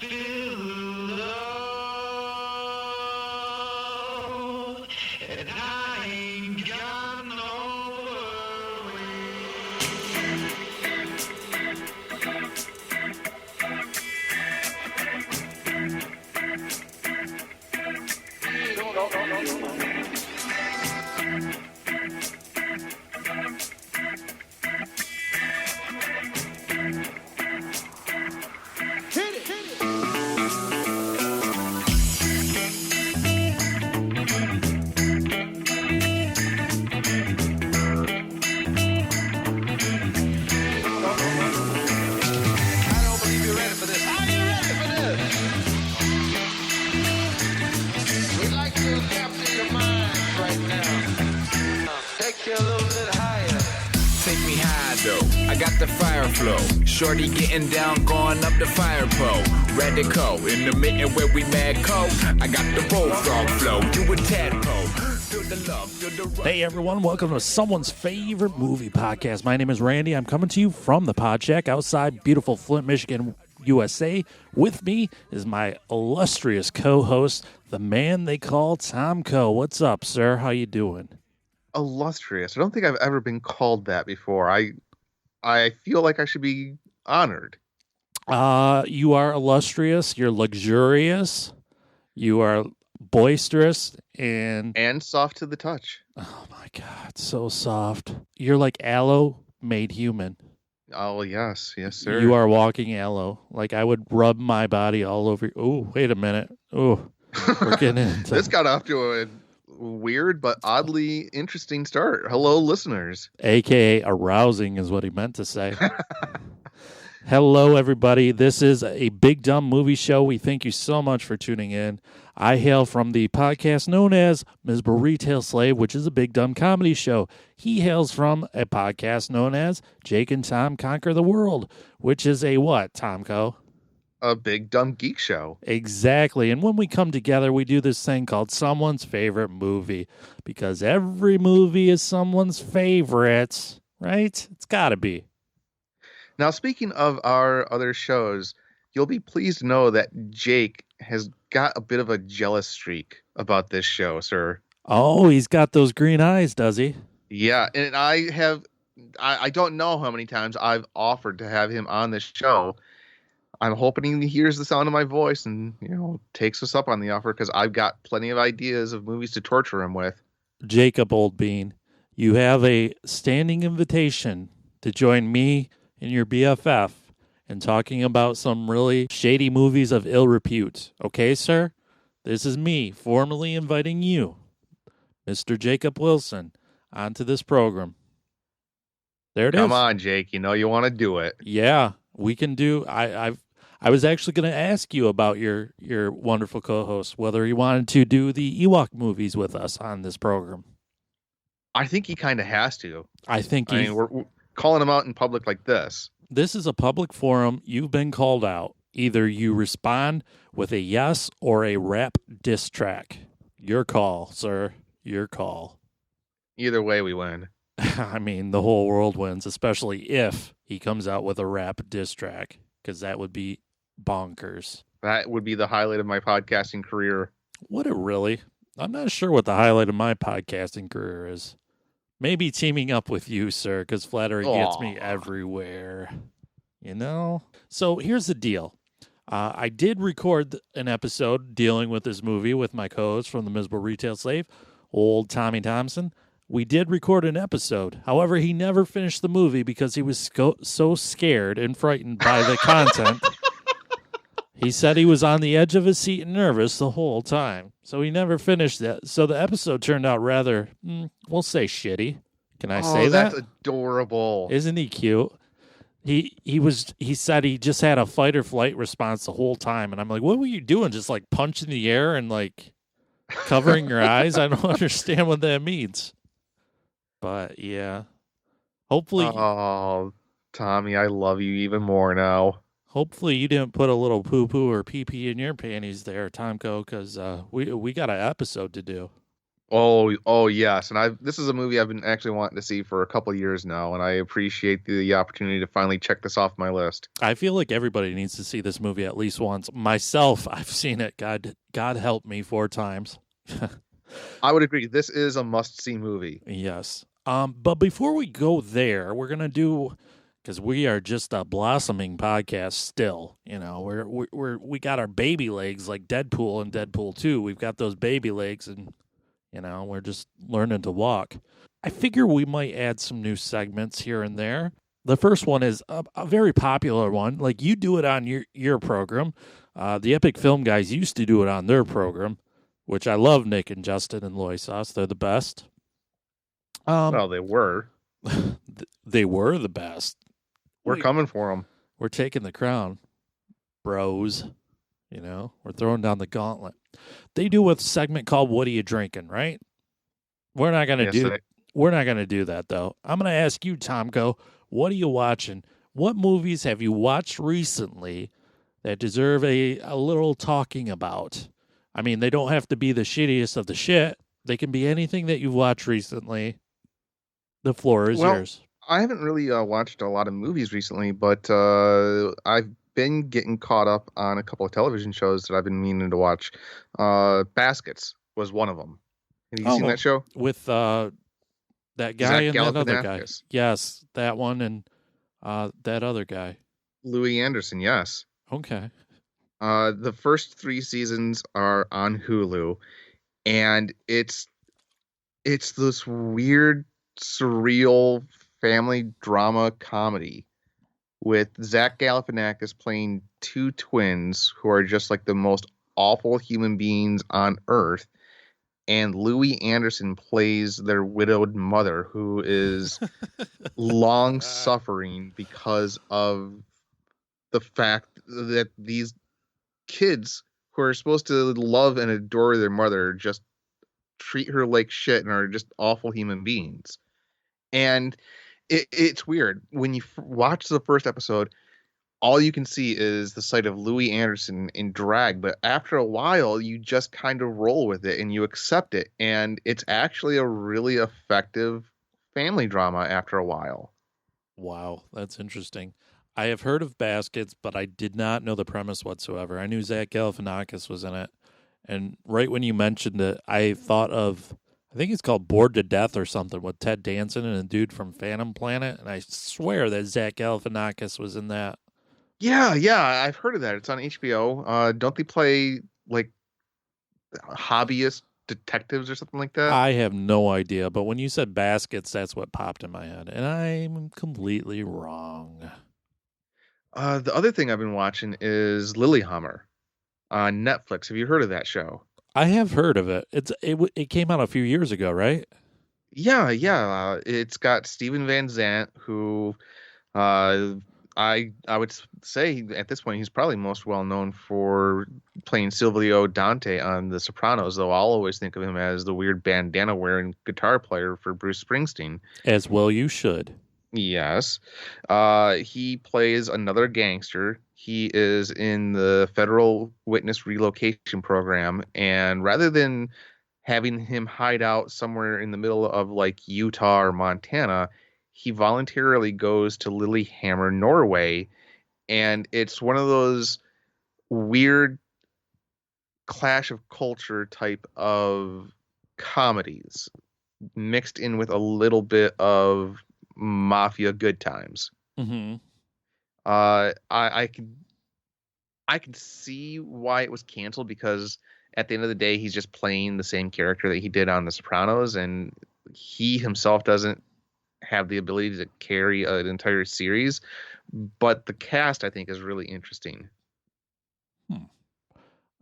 feel love, and I ain't got no I got the fire flow. Shorty getting down, going up the fire pole. Radical in the mitten where we mad cold. I got the bullfrog flow. You a tadpole. Feel the love, feel the rush. Hey everyone, welcome to someone's favorite movie podcast. My name is Randy. I'm coming to you from the Pod Shack outside beautiful Flint, Michigan, USA. With me is my illustrious co-host, the man they call Tomko. What's up, sir? How you doing? Illustrious. I don't think I've ever been called that before. I feel like I should be honored. You are illustrious, you're luxurious, you are boisterous, and soft to the touch. oh my God, so soft. You're like aloe made human. Oh, yes, sir. You are walking aloe. Like I would rub my body all over. Oh, wait a minute. Oh, we're getting into This got off to a weird but oddly interesting start. Hello, listeners. AKA arousing is what he meant to say. Hello, everybody. This is a Big Dumb Movie Show. We thank you so much for tuning in. I hail from the podcast known as Miserable Retail Slave, which is a Big Dumb comedy show. He hails from a podcast known as Jake and Tom Conquer the World, which is a what, Tomko? A Big Dumb Geek Show. Exactly. And when we come together, we do this thing called Someone's Favorite Movie, because every movie is someone's favorite, right? It's got to be. Now, speaking of our other shows, you'll be pleased to know that Jake has got a bit of a jealous streak about this show, sir. Oh, he's got those green eyes, does he? Yeah, and I don't know how many times I've offered to have him on this show. I'm hoping he hears the sound of my voice and, takes us up on the offer, because I've got plenty of ideas of movies to torture him with. Jacob Oldbean, you have a standing invitation to join me and your BFF in talking about some really shady movies of ill repute. Okay, sir? This is me formally inviting you, Mr. Jacob Wilson, onto this program. There it is. Come on, Jake. You know you want to do it. Yeah, we can do. I was actually going to ask you about your wonderful co-host, whether he wanted to do the Ewok movies with us on this program. I think he kind of has to. I mean, we're calling him out in public like this. This is a public forum. You've been called out. Either you respond with a yes or a rap diss track. Your call, sir. Your call. Either way, we win. I mean, the whole world wins, especially if he comes out with a rap diss track, because that would be bonkers. That would be the highlight of my podcasting career. Would it really? I'm not sure what the highlight of my podcasting career is. Maybe teaming up with you, sir, because flattery gets me everywhere. So here's the deal. I did record an episode dealing with this movie with my co-host from the Miserable Retail Slave, old Tommy Thompson. We did record an episode. However, he never finished the movie because he was so scared and frightened by the content. He said he was on the edge of his seat and nervous the whole time. So he never finished that. So the episode turned out rather, we'll say shitty. Can I say that? That's adorable. Isn't he cute? He said he just had a fight or flight response the whole time. And I'm like, what were you doing? Just like punching the air and like covering your eyes? I don't understand what that means. But yeah. Hopefully. Oh, Tommy, I love you even more now. Hopefully you didn't put a little poo-poo or pee-pee in your panties there, Tomko, because we got an episode to do. Oh yes, and this is a movie I've been actually wanting to see for a couple years now, and I appreciate the opportunity to finally check this off my list. I feel like everybody needs to see this movie at least once. Myself, I've seen it. God help me 4 times. I would agree. This is a must-see movie. Yes. But before we go there, we're gonna do, because we are just a blossoming podcast still. You know, we got our baby legs like Deadpool and Deadpool 2. We've got those baby legs, and you know, we're just learning to walk. I figure we might add some new segments here and there. The first one is a very popular one. Like, you do it on your program. The Epic Film guys used to do it on their program, which I love. Nick and Justin and Loisos, they're the best. Well, they were. They were the best. We're coming for them. We're taking the crown, bros. You know, we're throwing down the gauntlet. They do a segment called "What Are You Drinking?" Right? We're not gonna We're not gonna do that though. I'm gonna ask you, Tomko, what are you watching? What movies have you watched recently that deserve a little talking about? I mean, they don't have to be the shittiest of the shit. They can be anything that you've watched recently. The floor is yours. I haven't really watched a lot of movies recently, but I've been getting caught up on a couple of television shows that I've been meaning to watch. Baskets was one of them. Have you seen that show? With that guy and that other guy. Galifianakis. Yes, that one and that other guy. Louis Anderson, yes. Okay. The first 3 seasons are on Hulu, and it's this weird, surreal family drama comedy with Zach Galifianakis playing 2 twins who are just like the most awful human beings on earth, and Louis Anderson plays their widowed mother, who is long suffering because of the fact that these kids who are supposed to love and adore their mother just treat her like shit and are just awful human beings. And it's weird. When you watch the first episode, all you can see is the sight of Louis Anderson in drag, but after a while, you just kind of roll with it and you accept it. And it's actually a really effective family drama after a while. Wow, that's interesting. I have heard of Baskets, but I did not know the premise whatsoever. I knew Zach Galifianakis was in it. And right when you mentioned it, I thought of, I think it's called Bored to Death or something, with Ted Danson and a dude from Phantom Planet. And I swear that Zach Galifianakis was in that. Yeah, I've heard of that. It's on HBO. Don't they play like hobbyist detectives or something like that? I have no idea, but when you said Baskets, that's what popped in my head, and I'm completely wrong. The other thing I've been watching is Lilyhammer on Netflix. Have you heard of that show? I have heard of it. It came out a few years ago, right? Yeah. It's got Steven Van Zandt, who I would say at this point he's probably most well known for playing Silvio Dante on The Sopranos, though I'll always think of him as the weird bandana wearing guitar player for Bruce Springsteen. As well you should. Yes. He plays another gangster. He is in the Federal Witness Relocation Program, and rather than having him hide out somewhere in the middle of like Utah or Montana, he voluntarily goes to Lilyhammer, Norway, and it's one of those weird clash of culture type of comedies mixed in with a little bit of mafia good times. Mm-hmm. I can see why it was canceled, because at the end of the day, he's just playing the same character that he did on The Sopranos, and he himself doesn't have the ability to carry an entire series. But the cast, I think, is really interesting.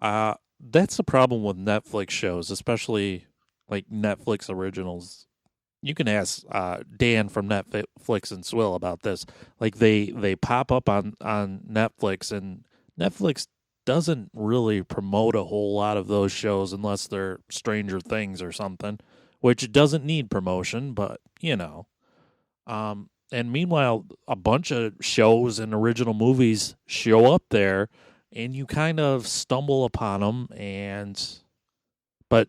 That's the problem with Netflix shows, especially like Netflix originals. You can ask Dan from Netflix and Swill about this. Like they pop up on Netflix, and Netflix doesn't really promote a whole lot of those shows unless they're Stranger Things or something, which doesn't need promotion, but you know. And meanwhile, a bunch of shows and original movies show up there, and you kind of stumble upon them, but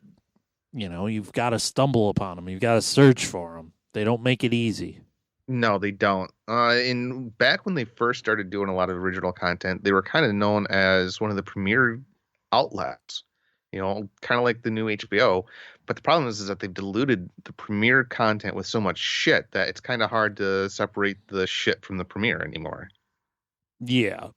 you've got to stumble upon them. You've got to search for them. They don't make it easy. No, they don't. Back when they first started doing a lot of original content, they were kind of known as one of the premier outlets, kind of like the new HBO. But the problem is that they've diluted the premiere content with so much shit that it's kind of hard to separate the shit from the premiere anymore. Yeah.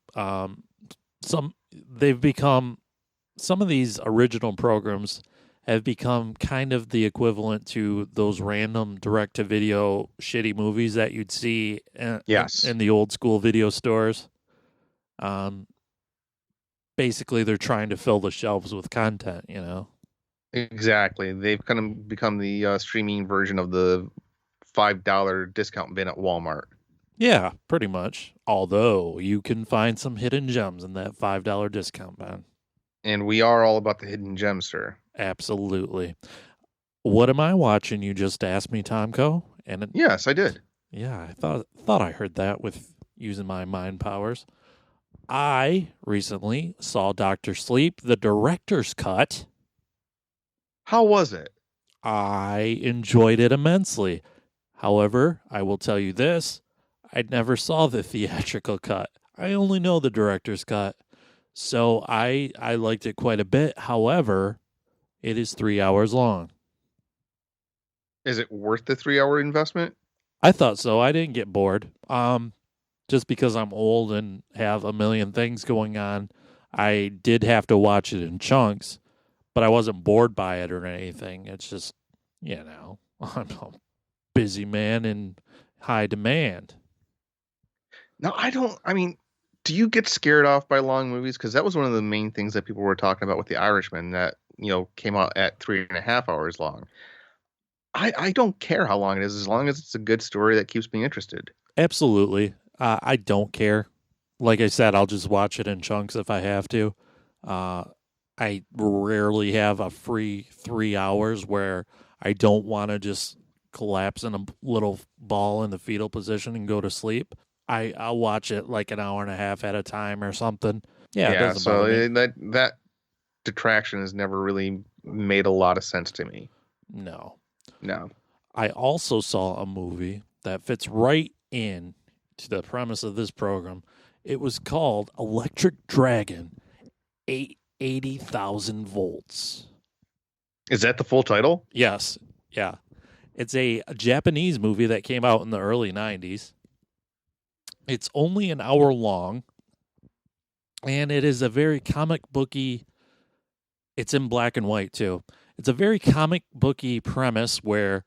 Some of these original programs have become kind of the equivalent to those random direct-to-video shitty movies that you'd see in the old school video stores. Basically, they're trying to fill the shelves with content, Exactly. They've kind of become the streaming version of the $5 discount bin at Walmart. Yeah, pretty much. Although you can find some hidden gems in that $5 discount bin. And we are all about the hidden gems, sir. Absolutely. What am I watching? You just asked me, Tomko. And yes, I did. Yeah, I thought I heard that with using my mind powers. I recently saw Dr. Sleep, the director's cut. How was it? I enjoyed it immensely. However, I will tell you this. I never saw the theatrical cut. I only know the director's cut. So I liked it quite a bit. However, it is 3 hours long. Is it worth the 3-hour investment? I thought so. I didn't get bored. Just because I'm old and have a million things going on, I did have to watch it in chunks, but I wasn't bored by it or anything. It's just, I'm a busy man in high demand. No, do you get scared off by long movies? Because that was one of the main things that people were talking about with The Irishman that, came out at 3.5 hours long. I don't care how long it is, as long as it's a good story that keeps me interested. Absolutely. I don't care. Like I said, I'll just watch it in chunks if I have to. I rarely have a free 3 hours where I don't want to just collapse in a little ball in the fetal position and go to sleep. I'll watch it like an hour and a half at a time or something. Yeah, so that detraction has never really made a lot of sense to me. No. I also saw a movie that fits right in to the premise of this program. It was called Electric Dragon, 80,000 volts. Is that the full title? Yes. Yeah. It's a Japanese movie that came out in the early 90s. It's only an hour long, and it is a very comic booky. It's in black and white, too. It's a very comic booky premise where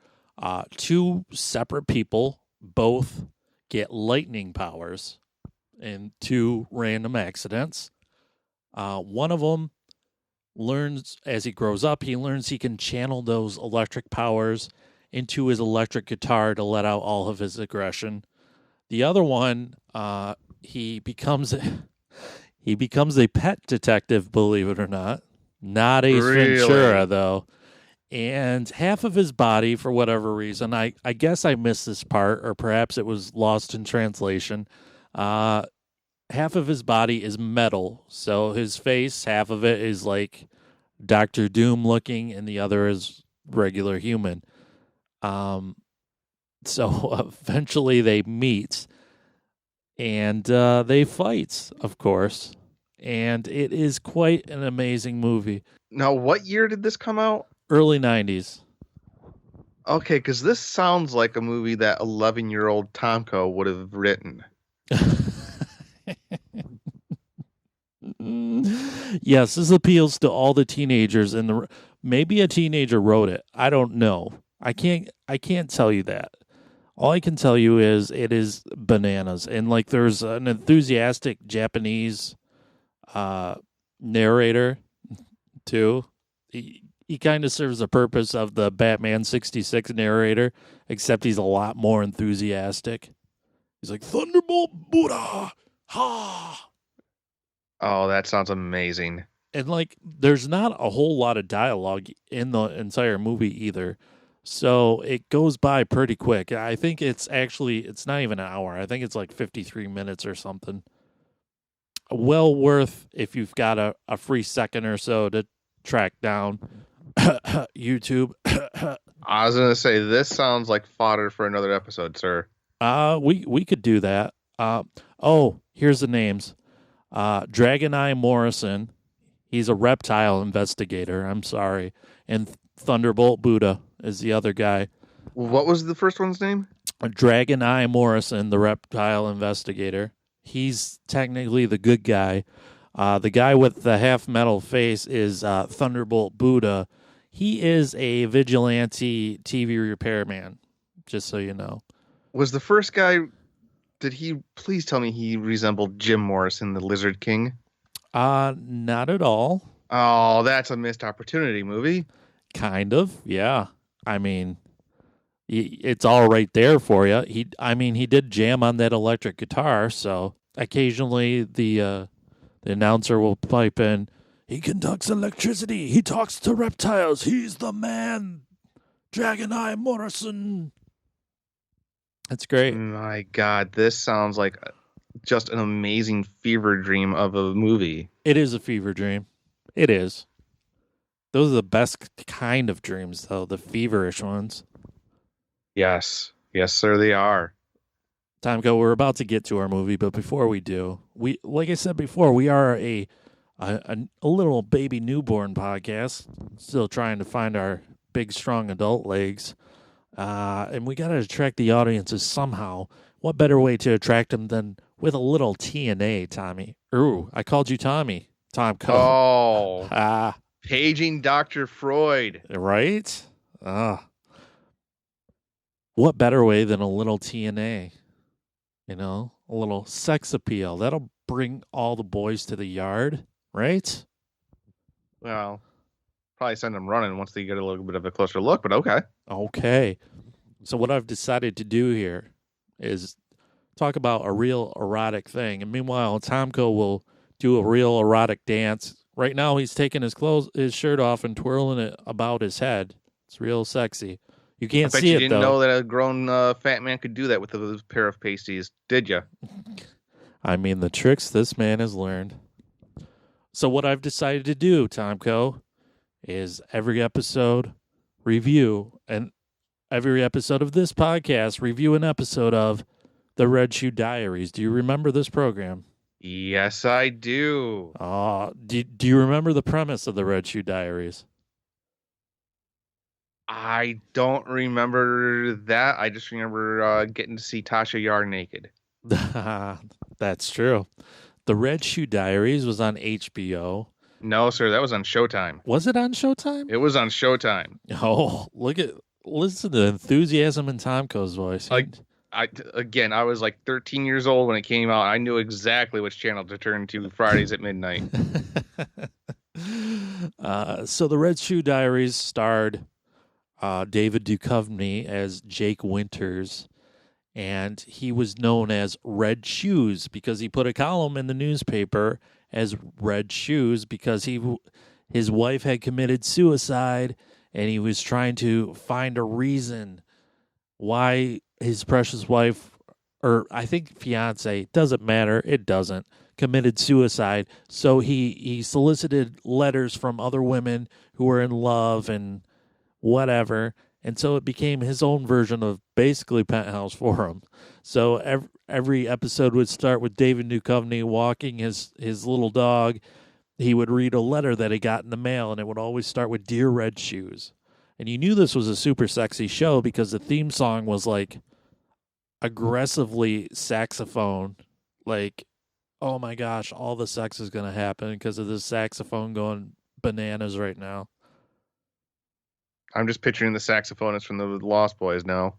two separate people both get lightning powers in two random accidents. One of them learns, as he grows up, he learns he can channel those electric powers into his electric guitar to let out all of his aggression. The other one, he becomes a pet detective, believe it or not. Not Ace Ventura, though. And half of his body, for whatever reason, I guess I missed this part, or perhaps it was lost in translation. Half of his body is metal. So his face, half of it is like Dr. Doom looking, and the other is regular human. So eventually they meet, and they fight, of course. And it is quite an amazing movie. Now, what year did this come out? Early 90s. Okay, because this sounds like a movie that 11-year-old Tomko would have written. Yes, this appeals to all the teenagers, and maybe a teenager wrote it. I don't know. I can't tell you that. All I can tell you is it is bananas, and like there's an enthusiastic Japanese narrator too. He kind of serves the purpose of the Batman 66 narrator, except he's a lot more enthusiastic. He's like, Thunderbolt Buddha! Ha! Oh, that sounds amazing. And like, there's not a whole lot of dialogue in the entire movie either. So it goes by pretty quick. I think it's not even an hour. I think it's like 53 minutes or something. Well worth if you've got a free second or so to track down. YouTube. I was gonna say this sounds like fodder for another episode, sir. We could do that. Here's the names. Dragon Eye Morrison. He's a reptile investigator. I'm sorry. And Thunderbolt Buddha is the other guy. What was the first one's name? Dragon Eye Morrison, the reptile investigator. He's technically the good guy. The guy with the half metal face is Thunderbolt Buddha. He is a vigilante TV repairman, just so you know. Was the first guy, did he, please tell me he resembled Jim Morrison, the Lizard King? Not at all. Oh, that's a missed opportunity movie. Kind of, yeah. I mean, it's all right there for you. He did jam on that electric guitar, so occasionally the announcer will pipe in, "He conducts electricity. He talks to reptiles. He's the man. Dragon Eye Morrison." That's great. My God, this sounds like just an amazing fever dream of a movie. It is a fever dream. It is. Those are the best kind of dreams, though, the feverish ones. Yes. Yes, sir, they are. Timco, we're about to get to our movie, but before we do, like I said before, we are a little baby newborn podcast, still trying to find our big, strong adult legs. And we got to attract the audiences somehow. What better way to attract them than with a little TNA, Tommy? Ooh, I called you Tommy. Tomco. Oh. Paging Dr. Freud. Right? What better way than a little TNA? You know, a little sex appeal. That'll bring all the boys to the yard, right? Well, probably send them running once they get a little bit of a closer look, but okay. Okay. So what I've decided to do here is talk about a real erotic thing. And meanwhile, Tomko will do a real erotic dance. Right now, he's taking his shirt off and twirling it about his head. It's real sexy. You can't see it, though. I bet you didn't know that a grown fat man could do that with a pair of pasties, did you? I mean, the tricks this man has learned. So what I've decided to do, Tomko, is every episode review, and every episode of this podcast review an episode of the Red Shoe Diaries. Do you remember this program? Yes, I do. Do you remember the premise of the Red Shoe Diaries? I don't remember that. I just remember getting to see Tasha Yar naked. That's true. The Red Shoe Diaries was on HBO. No, sir, that was on Showtime. Was it on Showtime? It was on Showtime. Oh, listen to the enthusiasm in Tomko's voice. I was like 13 years old when it came out. I knew exactly which channel to turn to Fridays at midnight. So the Red Shoe Diaries starred David Duchovny as Jake Winters, and he was known as Red Shoes because he put a column in the newspaper as Red Shoes because his wife had committed suicide, and he was trying to find a reason why his precious wife, or I think fiance, doesn't matter, it doesn't, committed suicide. So he solicited letters from other women who were in love and whatever, and so it became his own version of basically Penthouse Forum. So every episode would start with David Duchovny walking his little dog. He would read a letter that he got in the mail, and it would always start with "Dear Red Shoes." And you knew this was a super sexy show because the theme song was like aggressively saxophone. Like, oh my gosh, all the sex is going to happen because of this saxophone going bananas right now. I'm just picturing the saxophonist from the Lost Boys now.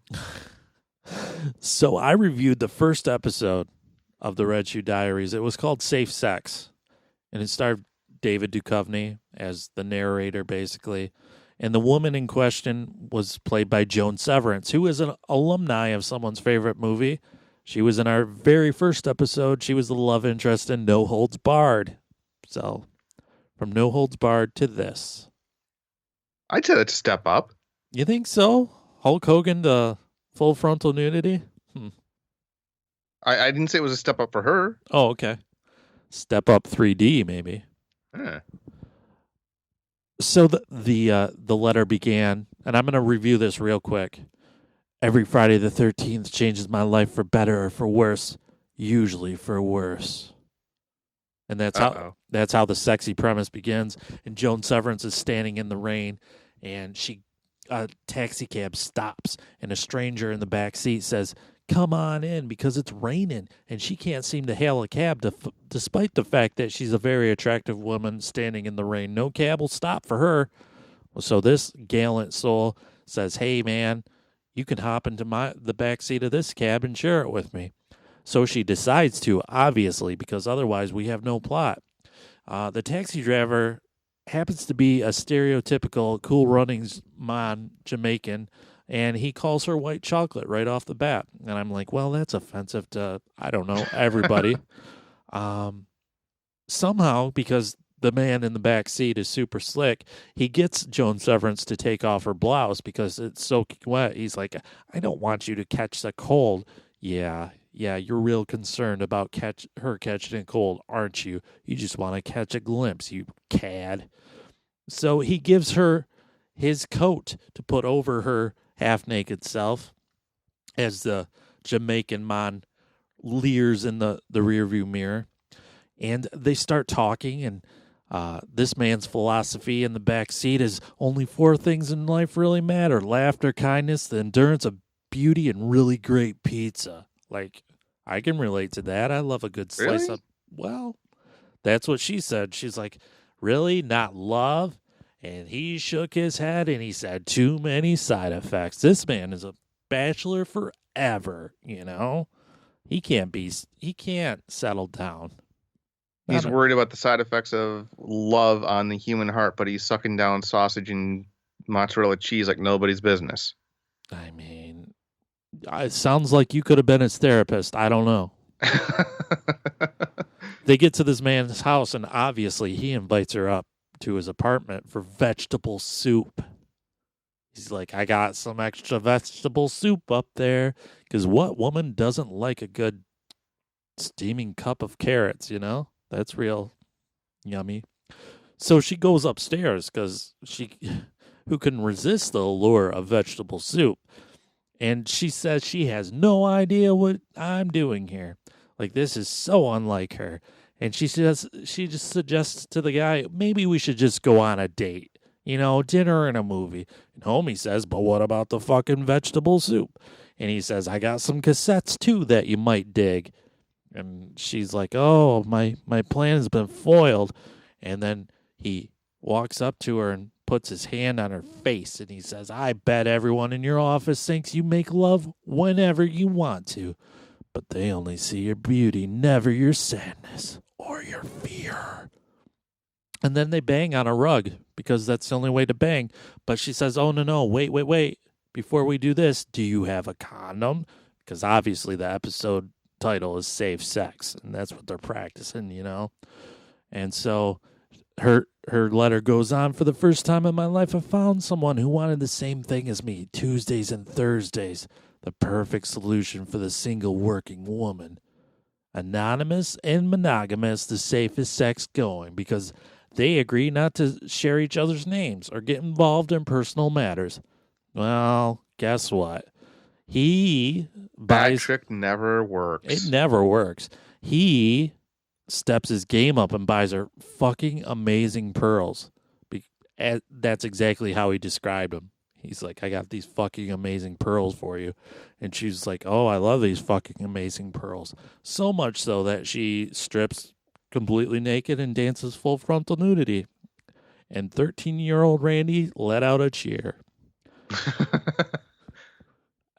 So I reviewed the first episode of the Red Shoe Diaries. It was called Safe Sex, and it starred David Duchovny as the narrator, basically. And the woman in question was played by Joan Severance, who is an alumni of someone's favorite movie. She was in our very first episode. She was the love interest in No Holds Barred. So from No Holds Barred to this. I'd say that's a step up. You think so? Hulk Hogan to full frontal nudity? I didn't say it was a step up for her. Oh, okay. Step up 3D, maybe. Huh. So the letter began, and I'm going to review this real quick. Every Friday the 13th changes my life for better or for worse, usually for worse. And that's how the sexy premise begins. And Joan Severance is standing in the rain, and a taxi cab stops, and a stranger in the back seat says, "Come on in," because it's raining, and she can't seem to hail a cab despite the fact that she's a very attractive woman standing in the rain. No cab will stop for her. So this gallant soul says, "Hey, man, you can hop into the back seat of this cab and share it with me." So she decides to, obviously, because otherwise we have no plot. The taxi driver happens to be a stereotypical Cool Runnings man Jamaican, and he calls her white chocolate right off the bat. And I'm like, well, that's offensive to, I don't know, everybody. Somehow, because the man in the back seat is super slick, he gets Joan Severance to take off her blouse because it's soaking wet. He's like, "I don't want you to catch the cold." Yeah, you're real concerned about her catching a cold, aren't you? You just want to catch a glimpse, you cad. So he gives her his coat to put over her half-naked self as the Jamaican man leers in the rearview mirror. And they start talking, and this man's philosophy in the back seat is only 4 things in life really matter: laughter, kindness, the endurance of beauty, and really great pizza. Like, I can relate to that. I love a good slice Really? of, well, that's what she said. She's like, "Really? Not love?" And he shook his head and he said, "Too many side effects. This man is a bachelor forever, you know? He can't settle down." He's worried about the side effects of love on the human heart, but he's sucking down sausage and mozzarella cheese like nobody's business. I mean, it sounds like you could have been his therapist. I don't know. They get to this man's house, and obviously he invites her up to his apartment for vegetable soup. He's like, "I got some extra vegetable soup up there," because what woman doesn't like a good steaming cup of carrots, you know? That's real yummy. So she goes upstairs because who can resist the allure of vegetable soup? And she says she has no idea what I'm doing here. Like, this is so unlike her. And she just suggests to the guy, maybe we should just go on a date. You know, dinner and a movie. And homie says, "But what about the fucking vegetable soup?" And he says, "I got some cassettes too that you might dig." And she's like, "Oh, my plan has been foiled." And then he walks up to her and puts his hand on her face, and he says, "I bet everyone in your office thinks you make love whenever you want to, but they only see your beauty, never your sadness or your fear." And then they bang on a rug because that's the only way to bang. But she says, "Oh, no, wait. Before we do this, do you have a condom?" Because obviously the episode title is Safe Sex, and that's what they're practicing, you know? And so her letter goes on, "For the first time in my life, I found someone who wanted the same thing as me, Tuesdays and Thursdays, the perfect solution for the single working woman. Anonymous and monogamous, the safest sex going, because they agree not to share each other's names or get involved in personal matters." Well, guess what? He buys... That trick never works. It never works. He steps his game up and buys her fucking amazing pearls. That's exactly how he described them. He's like, "I got these fucking amazing pearls for you." And she's like, "Oh, I love these fucking amazing pearls." So much so that she strips completely naked and dances full frontal nudity. And 13-year-old Randy let out a cheer.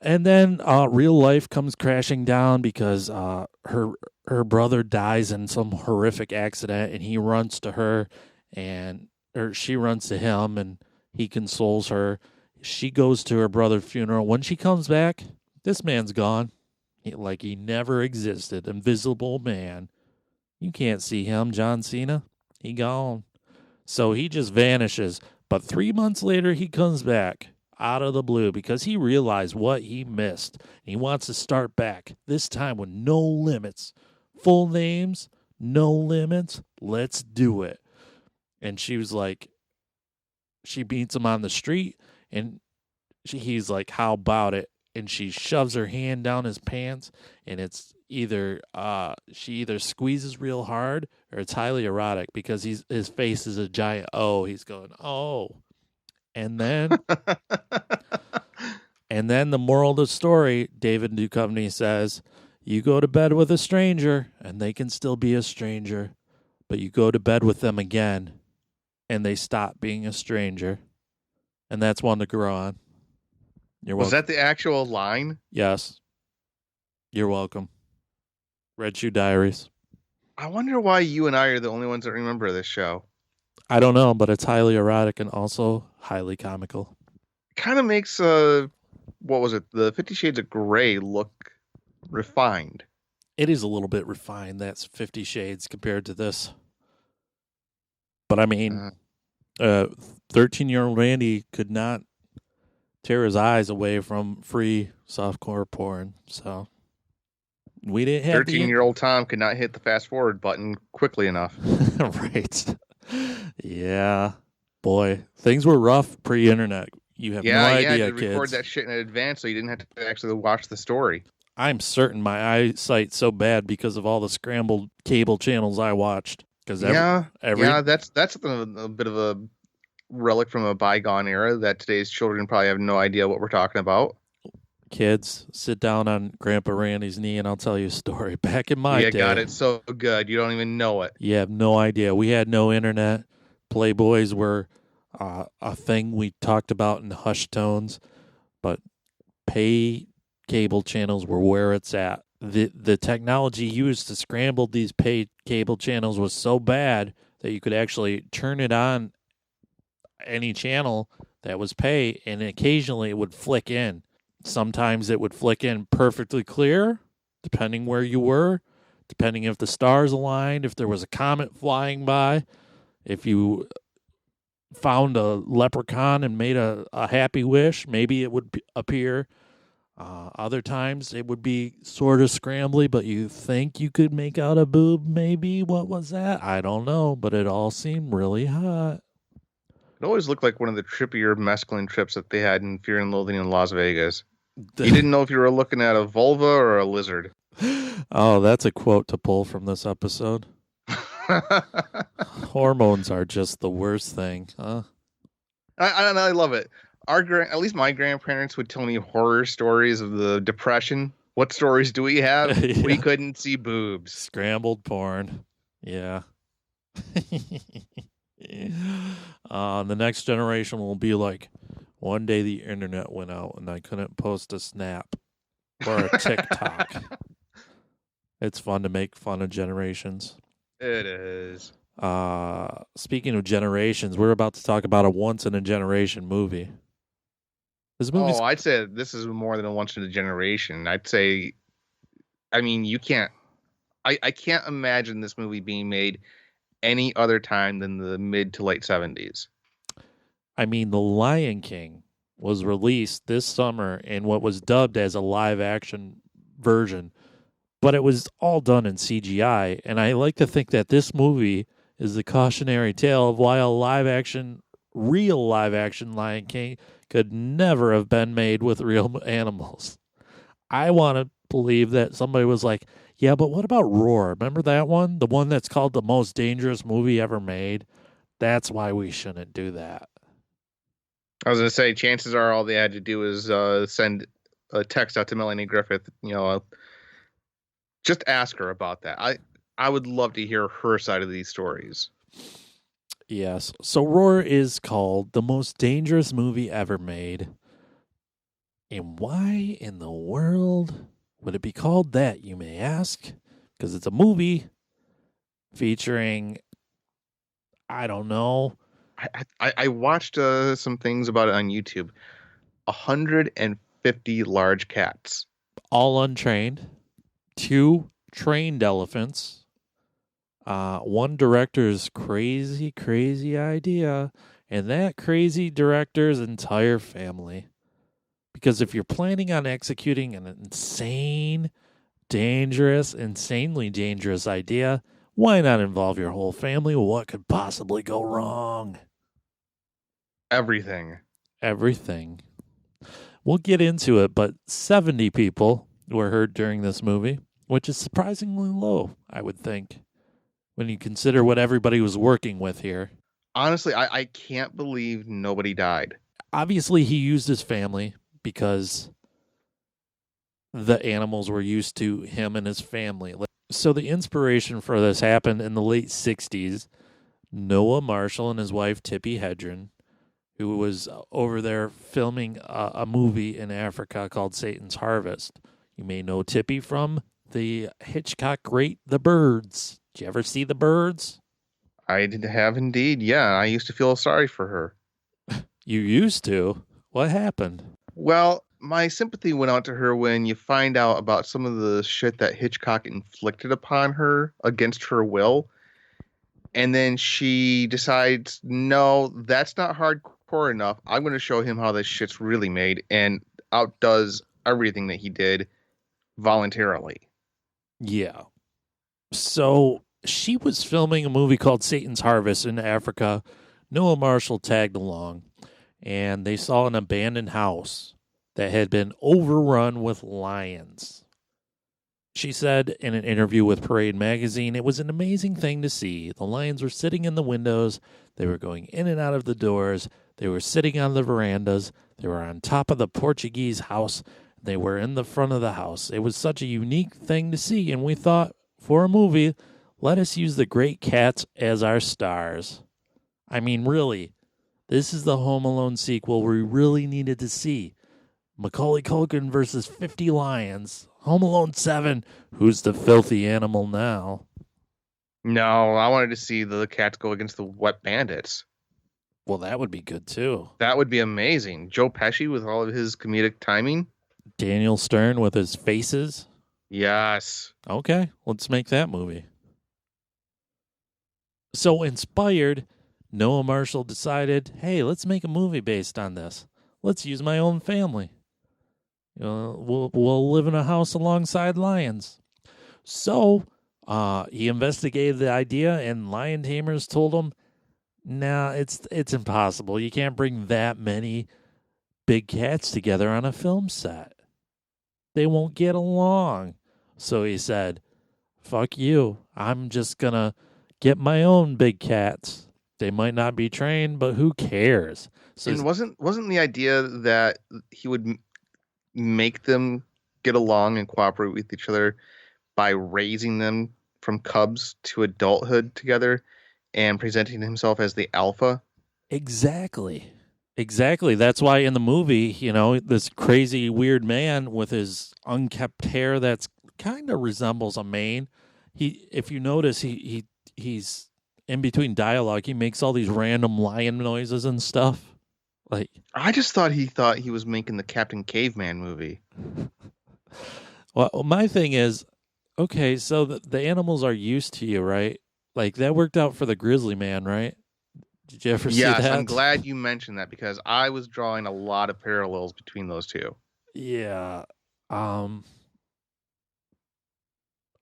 And then real life comes crashing down because her brother dies in some horrific accident, and he runs to her, or she runs to him, and he consoles her. She goes to her brother's funeral. When she comes back, this man's gone. Like he never existed. Invisible man. You can't see him, John Cena. He gone. So he just vanishes. But 3 months later, he comes back. Out of the blue, because he realized what he missed. He wants to start back, this time with no limits. Full names, no limits, let's do it. And she was like, she meets him on the street, and he's like, "How about it?" And she shoves her hand down his pants, and it's either she either squeezes real hard or it's highly erotic because his face is a giant O. He's going, "Oh," and then the moral of the story, David Duchovny says, "You go to bed with a stranger, and they can still be a stranger, but you go to bed with them again, and they stop being a stranger." And that's one to grow on. You're welcome. Was that the actual line? Yes. You're welcome. Red Shoe Diaries. I wonder why you and I are the only ones that remember this show. I don't know, but it's highly erotic and also highly comical. Kind of makes, what was it, the 50 Shades of Grey look refined. It is a little bit refined. That's 50 Shades compared to this. But I mean, 13-year-old Randy could not tear his eyes away from free softcore porn. So we didn't have 13-year-old Tom could not hit the fast forward button quickly enough. Right. Yeah. Boy, things were rough pre-internet. You have no idea, you had to kids. record that shit in advance so you didn't have to actually watch the story. I'm certain my eyesight's so bad because of all the scrambled cable channels I watched. Because that's a bit of a relic from a bygone era that today's children probably have no idea what we're talking about. Kids, sit down on Grandpa Randy's knee and I'll tell you a story. Back in my day. You got it so good. You don't even know it. You have no idea. We had no internet. Playboys were a thing we talked about in hushed tones, but pay cable channels were where it's at. The technology used to scramble these pay cable channels was so bad that you could actually turn it on any channel that was pay, and occasionally it would flick in. Sometimes it would flick in perfectly clear, depending where you were, depending if the stars aligned, if there was a comet flying by, if you found a leprechaun and made a happy wish, maybe it would appear. Other times it would be sort of scrambly, but you think you could make out a boob, maybe. What was that? I don't know, but it all seemed really hot. It always looked like one of the trippier mescaline trips that they had in Fear and Loathing in Las Vegas. You didn't know if you were looking at a vulva or a lizard. Oh, that's a quote to pull from this episode. Hormones are just the worst thing, huh? I love it. At least my grandparents would tell me horror stories of the Depression. What stories do we have? Yeah. We couldn't see boobs. Scrambled porn. Yeah. The next generation will be like, one day the internet went out and I couldn't post a snap or a TikTok. It's fun to make fun of generations. It is. Speaking of generations, we're about to talk about a once-in-a-generation movie. I'd say this is more than a once-in-a-generation. I'd say, you can't... I can't imagine this movie being made any other time than the mid to late 70s. The Lion King was released this summer in what was dubbed as a live-action version, but it was all done in CGI, and I like to think that this movie is the cautionary tale of why a real live-action Lion King could never have been made with real animals. I want to believe that somebody was like, yeah, but what about Roar? Remember that one? The one that's called the most dangerous movie ever made? That's why we shouldn't do that. I was going to say, chances are all they had to do is send a text out to Melanie Griffith, just ask her about that. I would love to hear her side of these stories. Yes. So Roar is called the most dangerous movie ever made. And why in the world would it be called that, you may ask? Because it's a movie featuring, I don't know. I watched some things about it on YouTube. 150 large cats. All untrained. 2 trained elephants. One director's crazy idea, and that crazy director's entire family. Because if you're planning on executing an insanely dangerous idea, why not involve your whole family? What could possibly go wrong? Everything. Everything. We'll get into it, but 70 people were hurt during this movie, which is surprisingly low, I would think, when you consider what everybody was working with here. Honestly, I can't believe nobody died. Obviously, he used his family because the animals were used to him and his family. So the inspiration for this happened in the late 60s. Noah Marshall and his wife, Tippi Hedren, who was over there filming a movie in Africa called Satan's Harvest. You may know Tippi from the Hitchcock great The Birds. Did you ever see The Birds? I did have indeed. Yeah, I used to feel sorry for her. You used to? What happened? Well, my sympathy went out to her when you find out about some of the shit that Hitchcock inflicted upon her against her will. And then she decides, no, that's not hardcore enough. I'm going to show him how this shit's really made, and outdoes everything that he did voluntarily. Yeah. So she was filming a movie called Satan's Harvest in Africa. Noah Marshall tagged along, and they saw an abandoned house that had been overrun with lions. She said in an interview with Parade magazine, it was an amazing thing to see. The lions were sitting in the windows. They were going in and out of the doors. They were sitting on the verandas. They were on top of the Portuguese house. They were in the front of the house. It was such a unique thing to see, and we thought, for a movie, let us use the great cats as our stars. I mean, really, this is the Home Alone sequel we really needed to see. Macaulay Culkin versus 50 lions. Home Alone 7. Who's the filthy animal now? No, I wanted to see the cats go against the wet bandits. Well, that would be good, too. That would be amazing. Joe Pesci with all of his comedic timing. Daniel Stern with his faces. Yes. Okay, let's make that movie. So inspired, Noah Marshall decided, hey, let's make a movie based on this. Let's use my own family. We'll live in a house alongside lions. So he investigated the idea, and lion tamers told him, nah, it's impossible. You can't bring that many big cats together on a film set. They won't get along. So he said, fuck you. I'm just going to get my own big cats. They might not be trained, but who cares? So and wasn't the idea that he would make them get along and cooperate with each other by raising them from cubs to adulthood together and presenting himself as the alpha? Exactly. That's why in the movie, this crazy weird man with his unkept hair that's kind of resembles a mane. If you notice, he's in between dialogue. He makes all these random lion noises and stuff. Like, I just thought he was making the Captain Caveman movie. Well, my thing is, okay, so the animals are used to you, right? Like, that worked out for the grizzly man, right? Did you ever see that? Yes, I'm glad you mentioned that because I was drawing a lot of parallels between those two. Yeah.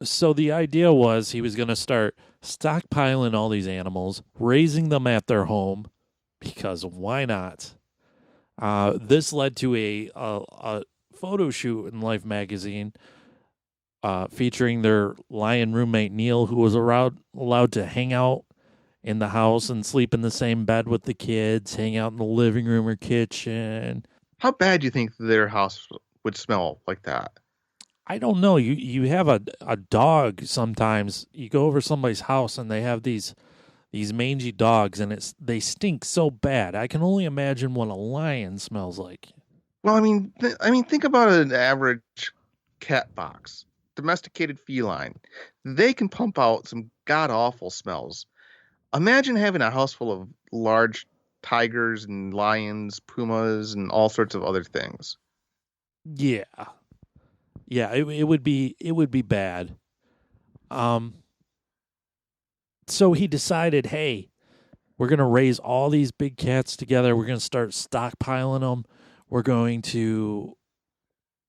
So the idea was he was going to start stockpiling all these animals, raising them at their home, because why not? This led to a photo shoot in Life magazine featuring their lion roommate, Neil, who was allowed to hang out in the house and sleep in the same bed with the kids, hang out in the living room or kitchen. How bad do you think their house would smell like that? I don't know. You have a dog sometimes. You go over somebody's house and they have these mangy dogs, and they stink so bad. I can only imagine what a lion smells like. Well, I mean, think about an average cat box, domesticated feline. They can pump out some god awful smells. Imagine having a house full of large tigers and lions, pumas, and all sorts of other things. Yeah, it would be bad. So he decided, hey, we're going to raise all these big cats together. We're going to start stockpiling them. We're going to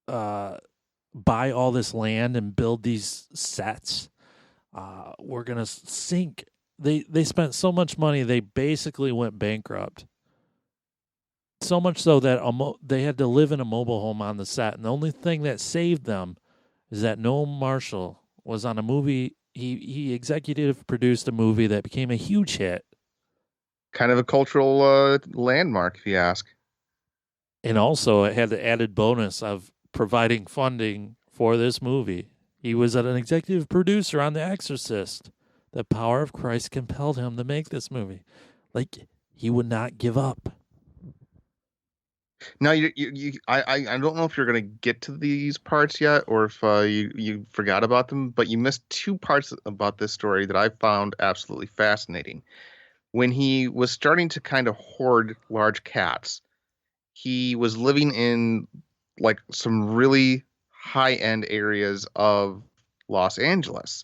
buy all this land and build these sets. We're going to sink. They spent so much money, they basically went bankrupt. So much so that they had to live in a mobile home on the set. And the only thing that saved them is that Noel Marshall was on a movie. He executive produced a movie that became a huge hit. Kind of a cultural landmark, if you ask. And also, it had the added bonus of providing funding for this movie. He was an executive producer on The Exorcist. The power of Christ compelled him to make this movie. Like, he would not give up. Now, I don't know if you're going to get to these parts yet, or if you forgot about them, but you missed two parts about this story that I found absolutely fascinating. When he was starting to kind of hoard large cats, he was living in like some really high-end areas of Los Angeles.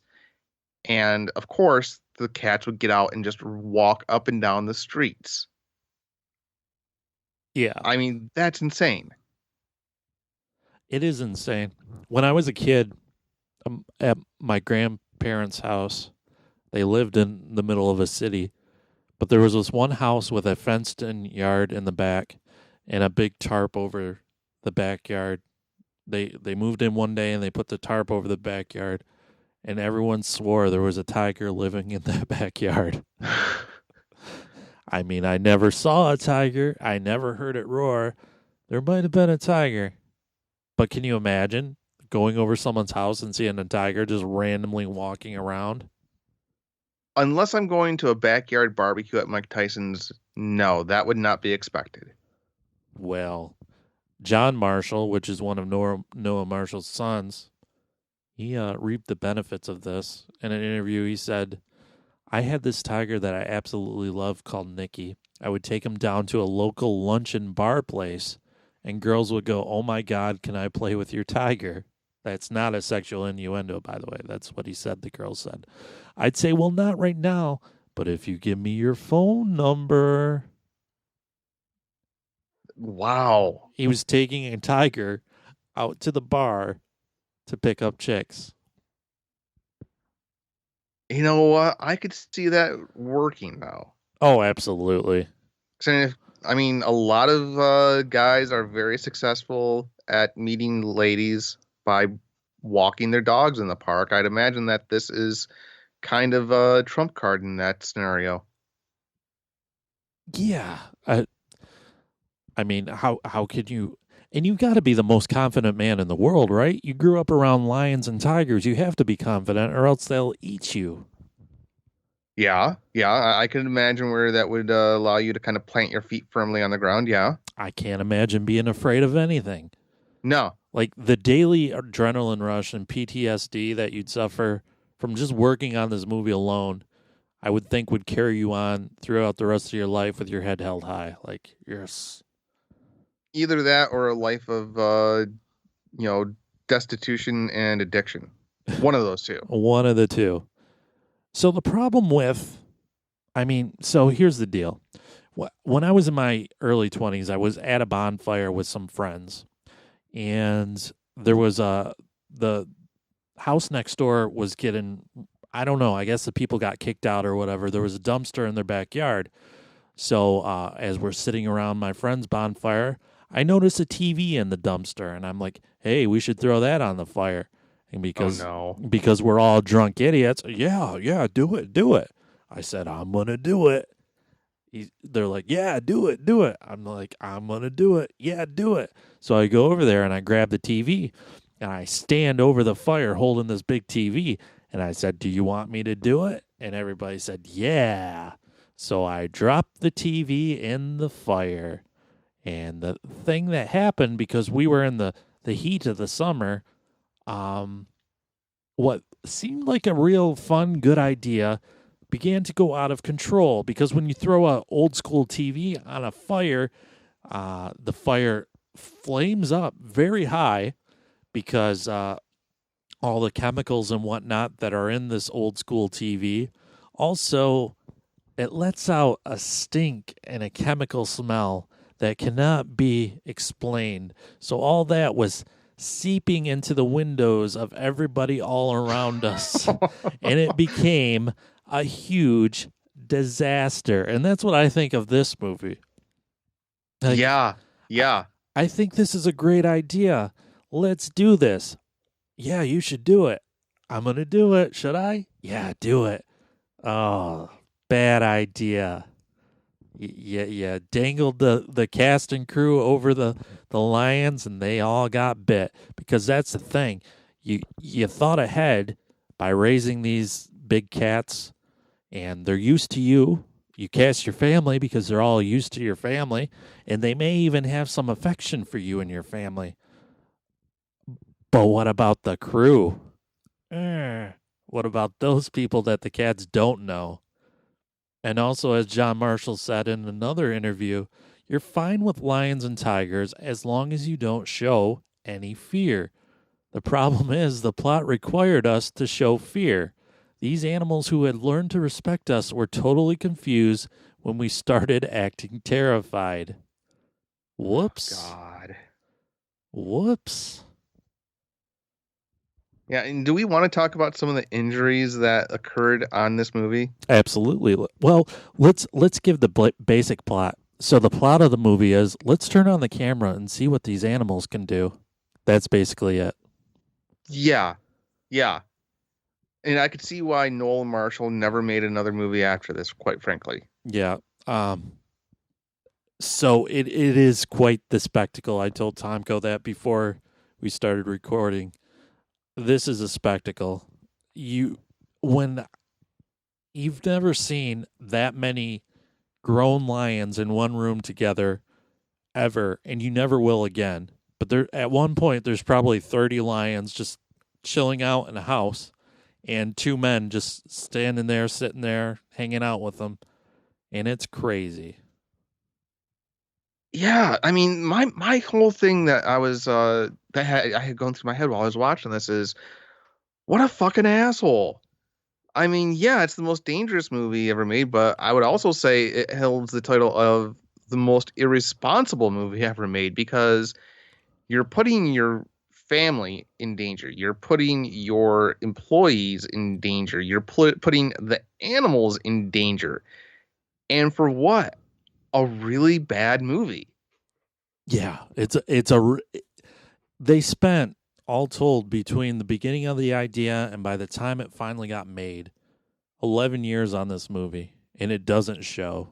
And of course, the cats would get out and just walk up and down the streets. Yeah. I mean, that's insane. It is insane. When I was a kid, at my grandparents' house, they lived in the middle of a city, but there was this one house with a fenced-in yard in the back and a big tarp over the backyard. They moved in one day and they put the tarp over the backyard, and everyone swore there was a tiger living in that backyard. I mean, I never saw a tiger. I never heard it roar. There might have been a tiger. But can you imagine going over someone's house and seeing a tiger just randomly walking around? Unless I'm going to a backyard barbecue at Mike Tyson's, no, that would not be expected. Well, John Marshall, which is one of Noah Marshall's sons, he reaped the benefits of this. In an interview, he said, I had this tiger that I absolutely loved called Nicky. I would take him down to a local lunch and bar place, and girls would go, oh my God, can I play with your tiger? That's not a sexual innuendo, by the way. That's what he said, the girl said. I'd say, well, not right now, but if you give me your phone number. Wow. He was taking a tiger out to the bar to pick up chicks. You know what? I could see that working, though. Oh, absolutely. I mean, a lot of guys are very successful at meeting ladies by walking their dogs in the park. I'd imagine that this is kind of a trump card in that scenario. Yeah. I mean, how could you... And you've got to be the most confident man in the world, right? You grew up around lions and tigers. You have to be confident or else they'll eat you. Yeah. I can imagine where that would allow you to kind of plant your feet firmly on the ground, yeah. I can't imagine being afraid of anything. No. Like the daily adrenaline rush and PTSD that you'd suffer from just working on this movie alone, I would think would carry you on throughout the rest of your life with your head held high. Like, yes. Either that or a life of, destitution and addiction. One of those two. One of the two. So the problem with, so here's the deal. When I was in my early 20s, I was at a bonfire with some friends. And there was the house next door was getting, I don't know, I guess the people got kicked out or whatever. There was a dumpster in their backyard. So as we're sitting around my friend's bonfire, I noticed a TV in the dumpster, and I'm like, hey, we should throw that on the fire. And because we're all drunk idiots, yeah, do it. I said, I'm going to do it. They're like, yeah, do it. I'm like, I'm going to do it. Yeah, do it. So I go over there, and I grab the TV, and I stand over the fire holding this big TV, and I said, do you want me to do it? And everybody said, yeah. So I dropped the TV in the fire. And the thing that happened, because we were in the heat of the summer, what seemed like a real fun, good idea began to go out of control. Because when you throw an old school TV on a fire, the fire flames up very high because all the chemicals and whatnot that are in this old school TV. Also, it lets out a stink and a chemical smell that cannot be explained. So all that was seeping into the windows of everybody all around us. And it became a huge disaster. And that's what I think of this movie. Like, Yeah. Yeah. I think this is a great idea. Let's do this. Yeah, you should do it. I'm going to do it. Should I? Yeah, do it. Oh, bad idea. Yeah, dangled the cast and crew over the lions, and they all got bit. Because that's the thing. You thought ahead by raising these big cats, and they're used to you. You cast your family because they're all used to your family, and they may even have some affection for you and your family. But what about the crew? What about those people that the cats don't know? And also, as John Marshall said in another interview, you're fine with lions and tigers as long as you don't show any fear. The problem is the plot required us to show fear. These animals who had learned to respect us were totally confused when we started acting terrified. Whoops. God. Whoops. Yeah, and do we want to talk about some of the injuries that occurred on this movie? Absolutely. Well, let's give the basic plot. So the plot of the movie is let's turn on the camera and see what these animals can do. That's basically it. Yeah. Yeah. And I could see why Noel Marshall never made another movie after this, quite frankly. Yeah. So it is quite the spectacle. I told Tomko that before we started recording. This is a spectacle. When you've never seen that many grown lions in one room together ever, and you never will again. But there, at one point, there's probably 30 lions just chilling out in a house, and two men just standing there, sitting there, hanging out with them, and it's crazy. Yeah, I mean, my whole thing that I had gone through my head while I was watching this is, what a fucking asshole. I mean, yeah, it's the most dangerous movie ever made, but I would also say it holds the title of the most irresponsible movie ever made because you're putting your family in danger. You're putting your employees in danger. You're putting the animals in danger. And for what? A really bad movie. Yeah, they spent all told between the beginning of the idea and by the time it finally got made, 11 years on this movie, and it doesn't show.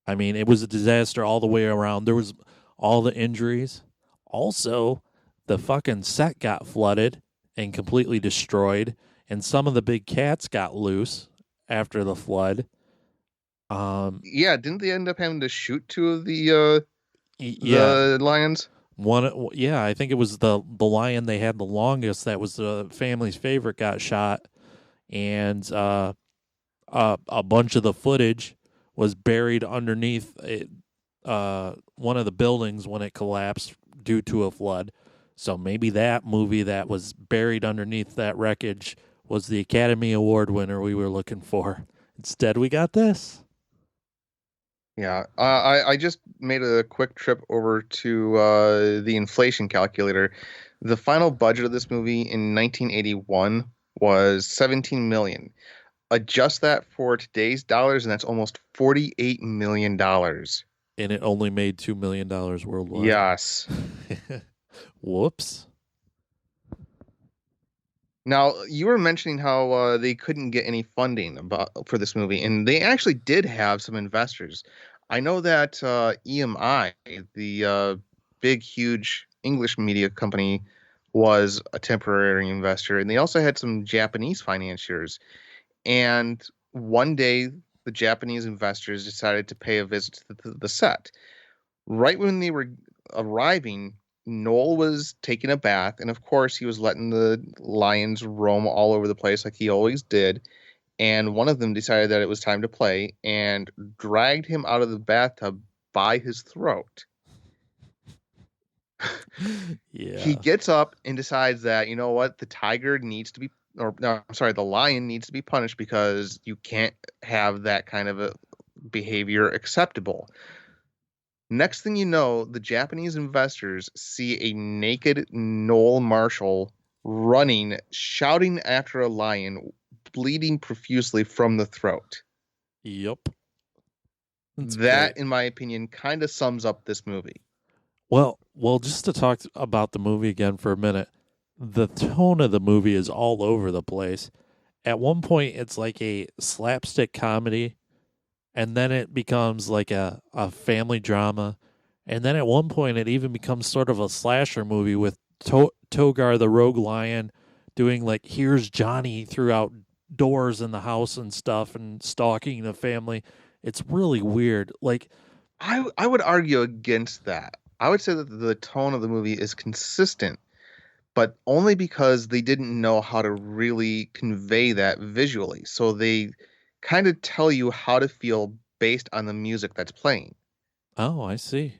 I mean, it was a disaster all the way around. There was all the injuries. Also, the fucking set got flooded and completely destroyed, and some of the big cats got loose after the flood. Yeah, didn't they end up having to shoot two of the lions? I think it was the lion they had the longest. That was the family's favorite. Got shot, and a bunch of the footage was buried underneath one of the buildings when it collapsed due to a flood. So maybe that movie that was buried underneath that wreckage was the Academy Award winner we were looking for. Instead, we got this. Yeah, I just made a quick trip over to the inflation calculator. The final budget of this movie in 1981 was 17 million. Adjust that for today's dollars, and that's almost $48 million. And it only made $2 million worldwide. Yes. Whoops. Now, you were mentioning how they couldn't get any funding for this movie, and they actually did have some investors. I know that EMI, the big, huge English media company, was a temporary investor, and they also had some Japanese financiers. And one day, the Japanese investors decided to pay a visit to the set. Right when they were arriving, Noel was taking a bath, and of course, he was letting the lions roam all over the place like he always did. And one of them decided that it was time to play and dragged him out of the bathtub by his throat. Yeah. He gets up and decides that, you know what, the lion needs to be punished because you can't have that kind of a behavior acceptable. Next thing you know, the Japanese investors see a naked Noel Marshall running, shouting after a lion, bleeding profusely from the throat. Yep. That's That, great. in my opinion, kind of sums up this movie. Well, just to talk about the movie again for a minute, the tone of the movie is all over the place. At one point, it's like a slapstick comedy, and then it becomes like a family drama. And then at one point, it even becomes sort of a slasher movie with Togar the Rogue Lion doing like, here's Johnny throughout doors in the house and stuff and stalking the family. It's really weird. Like, I would argue against that. I would say that the tone of the movie is consistent, but only because they didn't know how to really convey that visually. So they kind of tell you how to feel based on the music that's playing. oh, I see.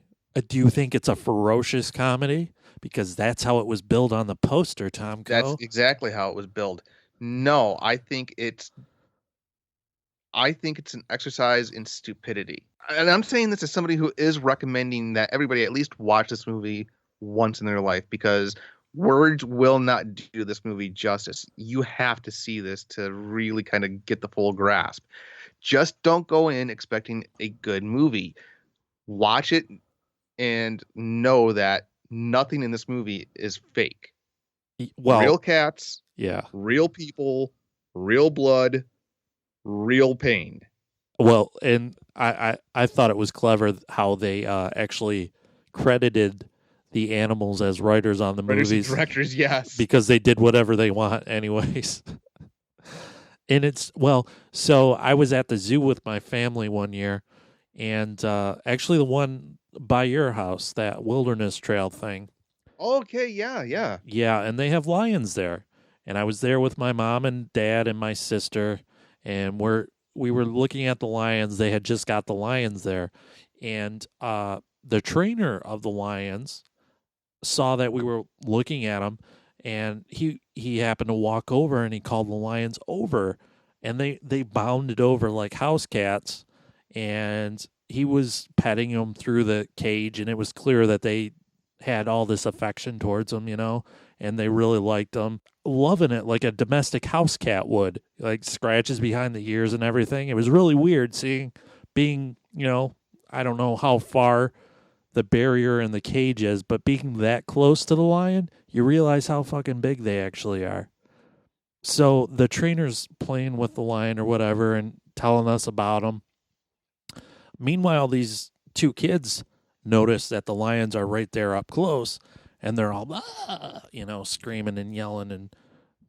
Do you think it's a ferocious comedy? Because that's how it was billed on the poster, Tom That's Co. exactly how it was billed. No, I think it's an exercise in stupidity. And I'm saying this as somebody who is recommending that everybody at least watch this movie once in their life, because words will not do this movie justice. You have to see this to really kind of get the full grasp. Just don't go in expecting a good movie. Watch it and know that nothing in this movie is fake. Well, Real cats, yeah. real people, real blood, real pain. Well, and I thought it was clever how they actually credited the animals as writers on the Writers and movies directors, yes. because they did whatever they want anyways. And it's, well, so I was at the zoo with my family one year, and actually the one by your house, that wilderness trail thing. Okay, yeah. Yeah, and they have lions there. And I was there with my mom and dad and my sister, and we were looking at the lions. They had just got the lions there. And the trainer of the lions saw that we were looking at them, and he happened to walk over and he called the lions over, and they bounded over like house cats, and he was petting them through the cage, and it was clear that they had all this affection towards him, and they really liked him, loving it like a domestic house cat would, like scratches behind the ears and everything. It was really weird being, I don't know how far the barrier in the cage is, but being that close to the lion, you realize how fucking big they actually are. So the trainer's playing with the lion or whatever and telling us about him. Meanwhile, these two kids notice that the lions are right there up close, and they're all, screaming and yelling and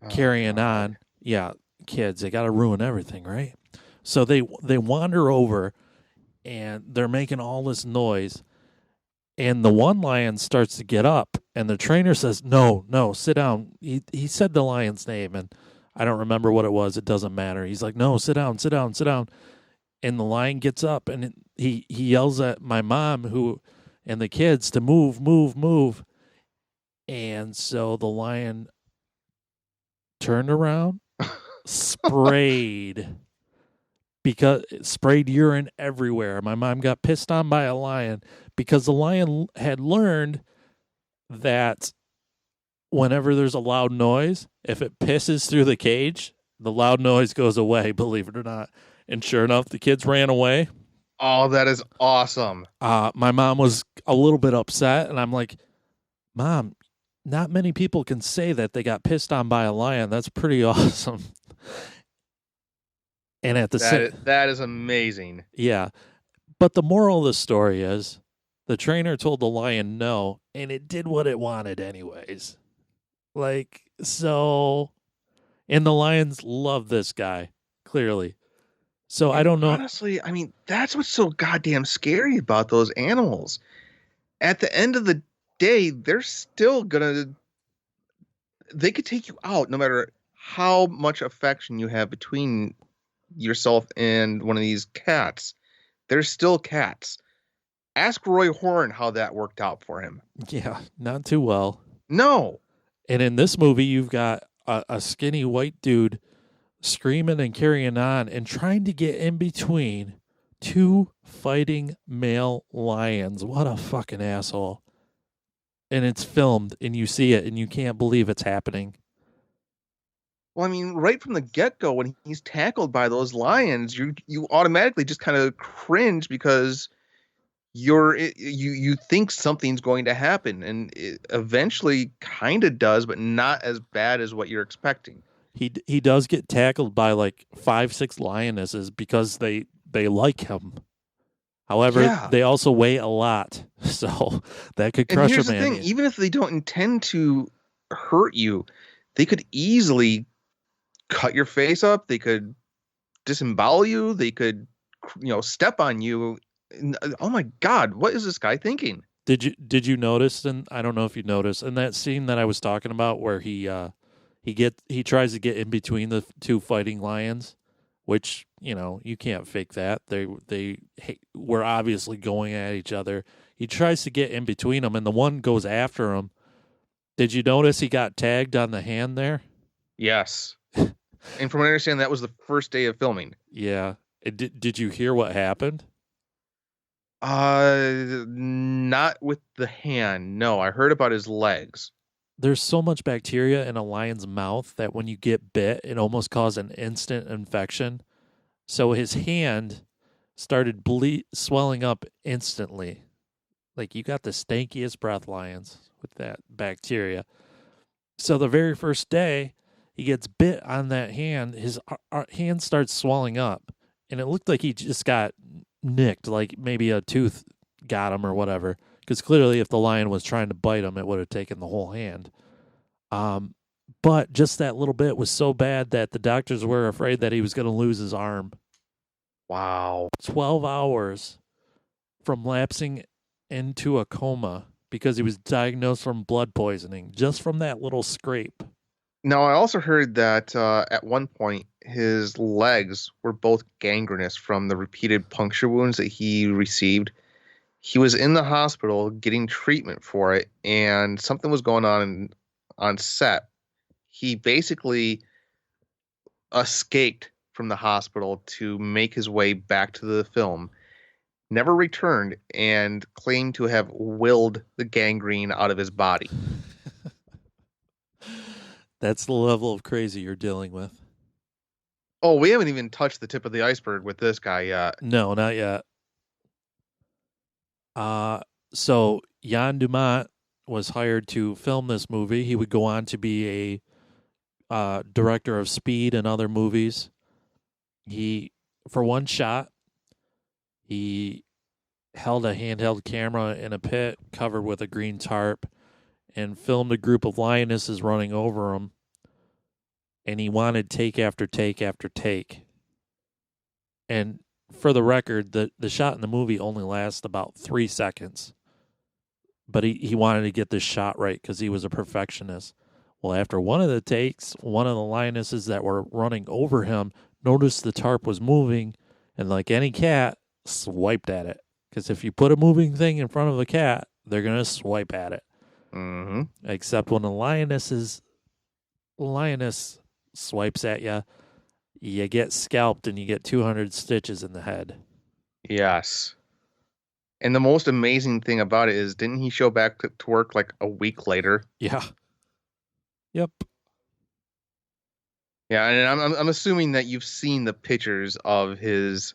carrying on. Yeah, kids, they got to ruin everything, right? So they wander over, and they're making all this noise, and the one lion starts to get up, and the trainer says, no, sit down. He said the lion's name, and I don't remember what it was. It doesn't matter. He's like, no, sit down. And the lion gets up, and he yells at my mom and the kids to move. And so the lion turned around, sprayed urine everywhere. My mom got pissed on by a lion because the lion had learned that whenever there's a loud noise, if it pisses through the cage, the loud noise goes away, believe it or not. And sure enough, the kids ran away. Oh, that is awesome. My mom was a little bit upset, and I'm like, Mom, not many people can say that they got pissed on by a lion. That's pretty awesome. And at the that is amazing. Yeah. But the moral of the story is the trainer told the lion no, and it did what it wanted anyways. Like, so, and the lions love this guy, clearly. So I don't know. Honestly, I mean, that's what's so goddamn scary about those animals. At the end of the day, they're still they could take you out no matter how much affection you have between yourself and one of these cats. They're still cats. Ask Roy Horn how that worked out for him. Yeah, not too well. No. And in this movie, you've got a skinny white dude screaming and carrying on and trying to get in between two fighting male lions. What a fucking asshole. And it's filmed, and you see it, and you can't believe it's happening. Well, I mean, right from the get-go, when he's tackled by those lions, you automatically just kind of cringe because you think something's going to happen, and it eventually kind of does, but not as bad as what you're expecting. He does get tackled by like 5-6 lionesses because they like him. However, Yeah. they also weigh a lot, so that could And crush here's a the man. thing, even if they don't intend to hurt you, they could easily cut your face up. They could disembowel you. They could, step on you. Oh my God, what is this guy thinking? Did you notice? And I don't know if you noticed in that scene that I was talking about where he tries to get in between the two fighting lions, which you can't fake that. They were obviously going at each other. He tries to get in between them, and the one goes after him. Did you notice he got tagged on the hand there? Yes. And from what I understand, that was the first day of filming. Yeah. Did you hear what happened? Not with the hand. No, I heard about his legs. There's so much bacteria in a lion's mouth that when you get bit, it almost causes an instant infection. So his hand started swelling up instantly. Like, you got the stankiest breath, lions, with that bacteria. So the very first day he gets bit on that hand, his hand starts swelling up, and it looked like he just got nicked, like maybe a tooth got him or whatever. Because clearly, if the lion was trying to bite him, it would have taken the whole hand. But just that little bit was so bad that the doctors were afraid that he was going to lose his arm. Wow. 12 hours from lapsing into a coma because he was diagnosed from blood poisoning just from that little scrape. Now, I also heard that at one point his legs were both gangrenous from the repeated puncture wounds that he received. He was in the hospital getting treatment for it, and something was going on set. He basically escaped from the hospital to make his way back to the film, never returned, and claimed to have willed the gangrene out of his body. That's the level of crazy you're dealing with. Oh, we haven't even touched the tip of the iceberg with this guy yet. No, not yet. So Jan Dumont was hired to film this movie. He would go on to be a director of Speed and other movies. For one shot, he held a handheld camera in a pit covered with a green tarp and filmed a group of lionesses running over him. And he wanted take after take after take. And for the record, the shot in the movie only lasts about 3 seconds. But he wanted to get this shot right because he was a perfectionist. Well, after one of the takes, one of the lionesses that were running over him noticed the tarp was moving, and like any cat, swiped at it. Because if you put a moving thing in front of a cat, they're going to swipe at it. Mm-hmm. Except when a lioness swipes at you, you get scalped and you get 200 stitches in the head. Yes. And the most amazing thing about it is, didn't he show back to work like a week later? Yeah. Yep. Yeah, and I'm assuming that you've seen the pictures of his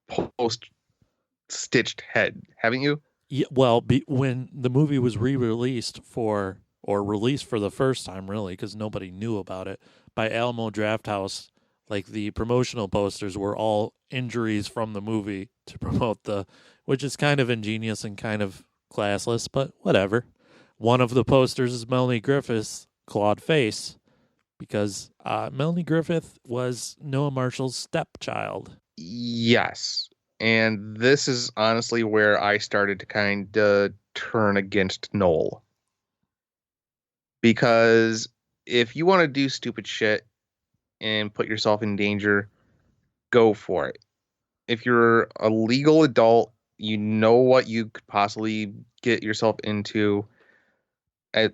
post-stitched head, haven't you? Yeah, well, when the movie was released for the first time, really, because nobody knew about it, by Alamo Drafthouse, like the promotional posters were all injuries from the movie to promote which is kind of ingenious and kind of classless, but whatever. One of the posters is Melanie Griffith's clawed face, because Melanie Griffith was Noah Marshall's stepchild. Yes. And this is honestly where I started to kind of turn against Noel. Because if you want to do stupid shit and put yourself in danger, go for it. If you're a legal adult, you know what you could possibly get yourself into,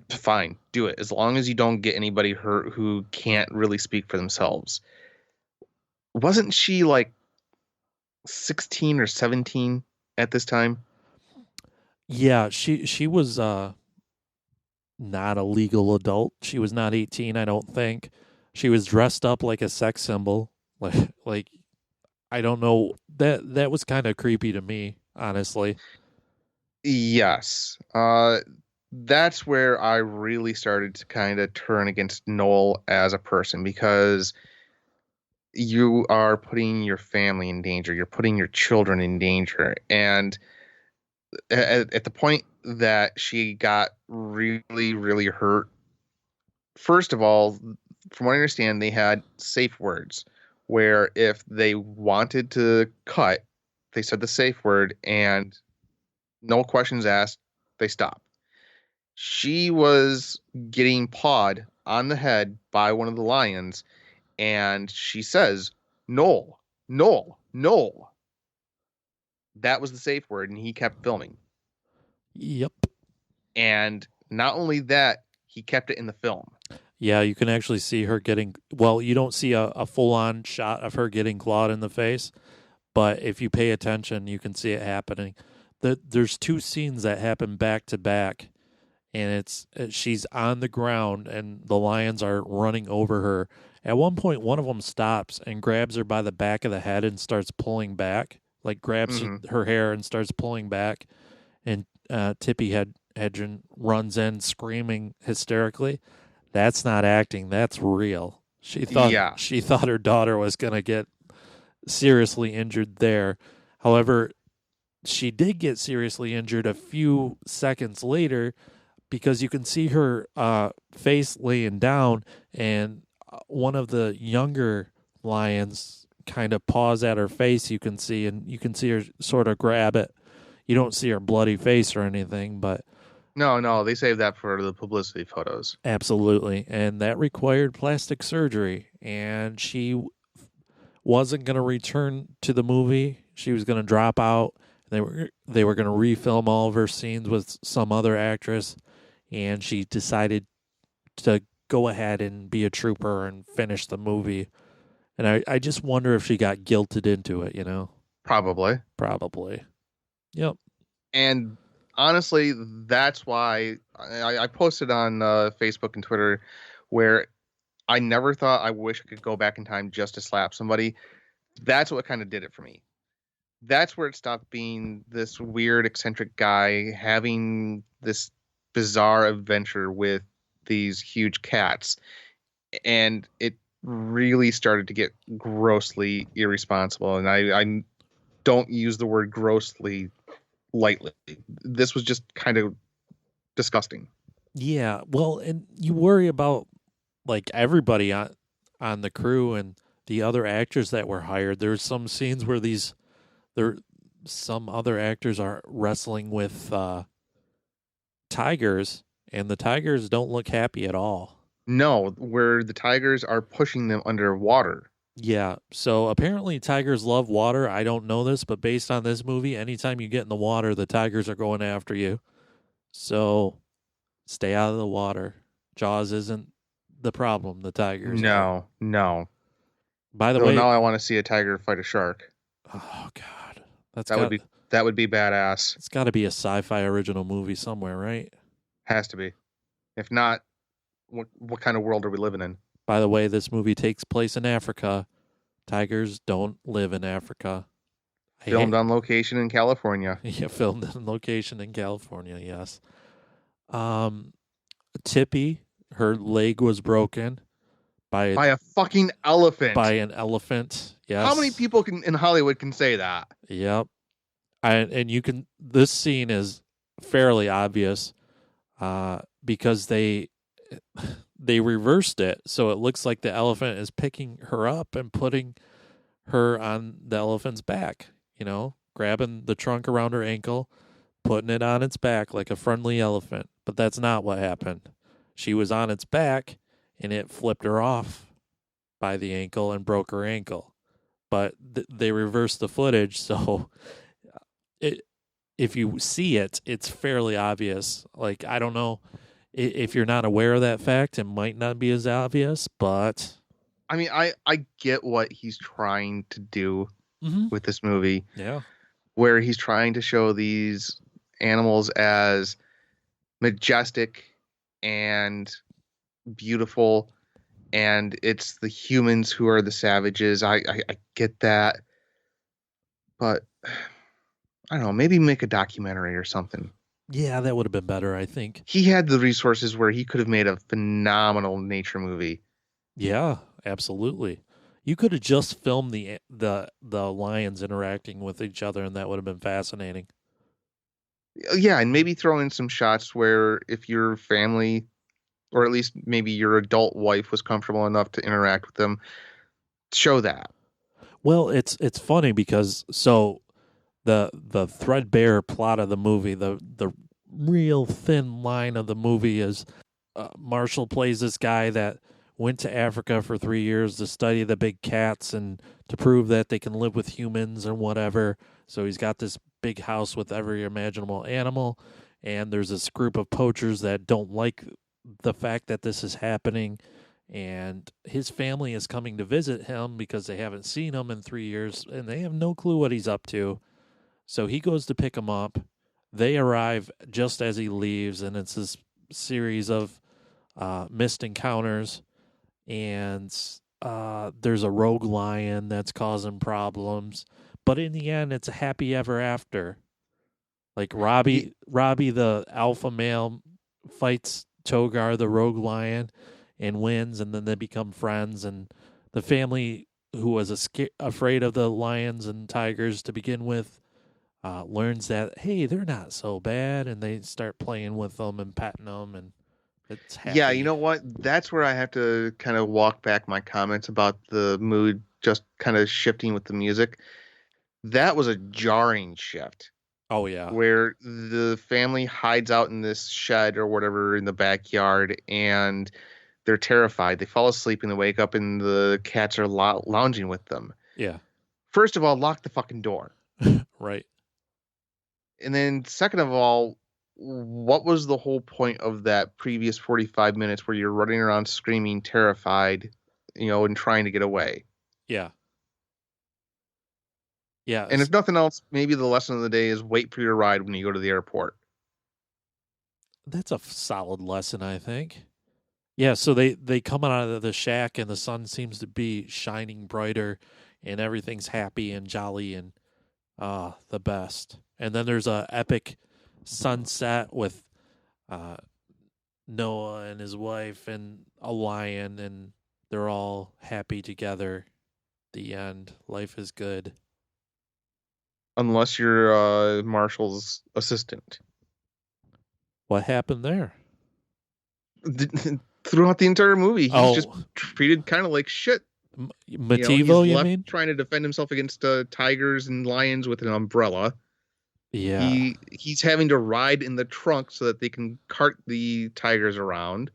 fine, do it. As long as you don't get anybody hurt who can't really speak for themselves. Wasn't she like 16 or 17 at this time? Yeah, she was not a legal adult. She was not 18, I don't think. She was dressed up like a sex symbol. Like I don't know. That was kind of creepy to me, honestly. Yes. That's where I really started to kind of turn against Noel as a person, because you are putting your family in danger. You're putting your children in danger. And at the point that she got really, really hurt, first of all, from what I understand, they had safe words where if they wanted to cut, they said the safe word and no questions asked, they stopped. She was getting pawed on the head by one of the lions, and she says, Noel, Noel, Noel. That was the safe word, and he kept filming. Yep. And not only that, he kept it in the film. Yeah, you can actually see her getting... Well, you don't see a full-on shot of her getting clawed in the face, but if you pay attention, you can see it happening. There's two scenes that happen back to back, and she's on the ground, and the lions are running over her. At one point, one of them stops and grabs her by the back of the head and starts pulling back, like grabs her hair and starts pulling back, and Tippy Hedren runs in screaming hysterically. That's not acting. That's real. She thought her daughter was going to get seriously injured there. However, she did get seriously injured a few seconds later, because you can see her face laying down, and one of the younger lions kind of paws at her face, you can see, and you can see her sort of grab it. You don't see her bloody face or anything, but... No, they saved that for the publicity photos. Absolutely, and that required plastic surgery, and she wasn't going to return to the movie. She was going to drop out. They were going to refilm all of her scenes with some other actress, and she decided to go ahead and be a trooper and finish the movie. And I just wonder if she got guilted into it, you know? Probably. Yep. And honestly, that's why I posted on Facebook and Twitter where I never thought I wish I could go back in time just to slap somebody. That's what kind of did it for me. That's where it stopped being this weird, eccentric guy having this bizarre adventure with these huge cats. And it really started to get grossly irresponsible. And I don't use the word grossly lightly. This was just kind of disgusting. Yeah, well, and you worry about like everybody on the crew and the other actors that were hired. There's some scenes where some other actors are wrestling with tigers, and the tigers don't look happy at all. No, where the tigers are pushing them underwater. Yeah, so apparently tigers love water. I don't know this, but based on this movie, anytime you get in the water, the tigers are going after you. So stay out of the water. Jaws isn't the problem. The tigers. No. By the way, now I want to see a tiger fight a shark. Oh God, that would be badass. It's got to be a sci-fi original movie somewhere, right? Has to be. If not, what kind of world are we living in? By the way, this movie takes place in Africa. Tigers don't live in Africa. Filmed on location in California. Yeah, filmed on location in California, yes. Tippy, her leg was broken by a fucking elephant. By an elephant, yes. How many people in Hollywood can say that? Yep. And you can... This scene is fairly obvious because they reversed it, so it looks like the elephant is picking her up and putting her on the elephant's back, you know, grabbing the trunk around her ankle, putting it on its back like a friendly elephant. But that's not what happened. She was on its back, and it flipped her off by the ankle and broke her ankle. But they reversed the footage, so if you see it, it's fairly obvious. Like, I don't know. If you're not aware of that fact, it might not be as obvious, but... I mean, I get what he's trying to do with this movie. Yeah. Where he's trying to show these animals as majestic and beautiful, and it's the humans who are the savages. I get that, but I don't know. Maybe make a documentary or something. Yeah, that would have been better, I think. He had the resources where he could have made a phenomenal nature movie. Yeah, absolutely. You could have just filmed the lions interacting with each other, and that would have been fascinating. Yeah, and maybe throw in some shots where if your family, or at least maybe your adult wife, was comfortable enough to interact with them, show that. Well, it's funny because the threadbare plot of the movie, the real thin line of the movie is Marshall plays this guy that went to Africa for 3 years to study the big cats and to prove that they can live with humans and whatever. So he's got this big house with every imaginable animal, and there's this group of poachers that don't like the fact that this is happening, and his family is coming to visit him because they haven't seen him in 3 years and they have no clue what he's up to. So he goes to pick him up. They arrive just as he leaves, and it's this series of missed encounters. And there's a rogue lion that's causing problems. But in the end, it's a happy ever after. Like Robbie, the alpha male, fights Togar, the rogue lion, and wins, and then they become friends. And the family, who was afraid of the lions and tigers to begin with, learns that, hey, they're not so bad, and they start playing with them and petting them, and it's happy. Yeah, you know what? That's where I have to kind of walk back my comments about the mood just kind of shifting with the music. That was a jarring shift. Oh, yeah. Where the family hides out in this shed or whatever in the backyard, and they're terrified. They fall asleep and they wake up, and the cats are lounging with them. Yeah. First of all, lock the fucking door. Right. And then second of all, what was the whole point of that previous 45 minutes where you're running around screaming, terrified, and trying to get away? Yeah. Yeah. And if nothing else, maybe the lesson of the day is wait for your ride when you go to the airport. That's a solid lesson, I think. Yeah, so they come out of the shack, and the sun seems to be shining brighter, and everything's happy and jolly and the best. And then there's a epic sunset with Noah and his wife and a lion, and they're all happy together. The end. Life is good. Unless you're Marshall's assistant. What happened there? Throughout the entire movie, he's just treated kind of like shit. Mativo, he's you left mean? Trying to defend himself against tigers and lions with an umbrella. Yeah. He's having to ride in the trunk so that they can cart the tigers around.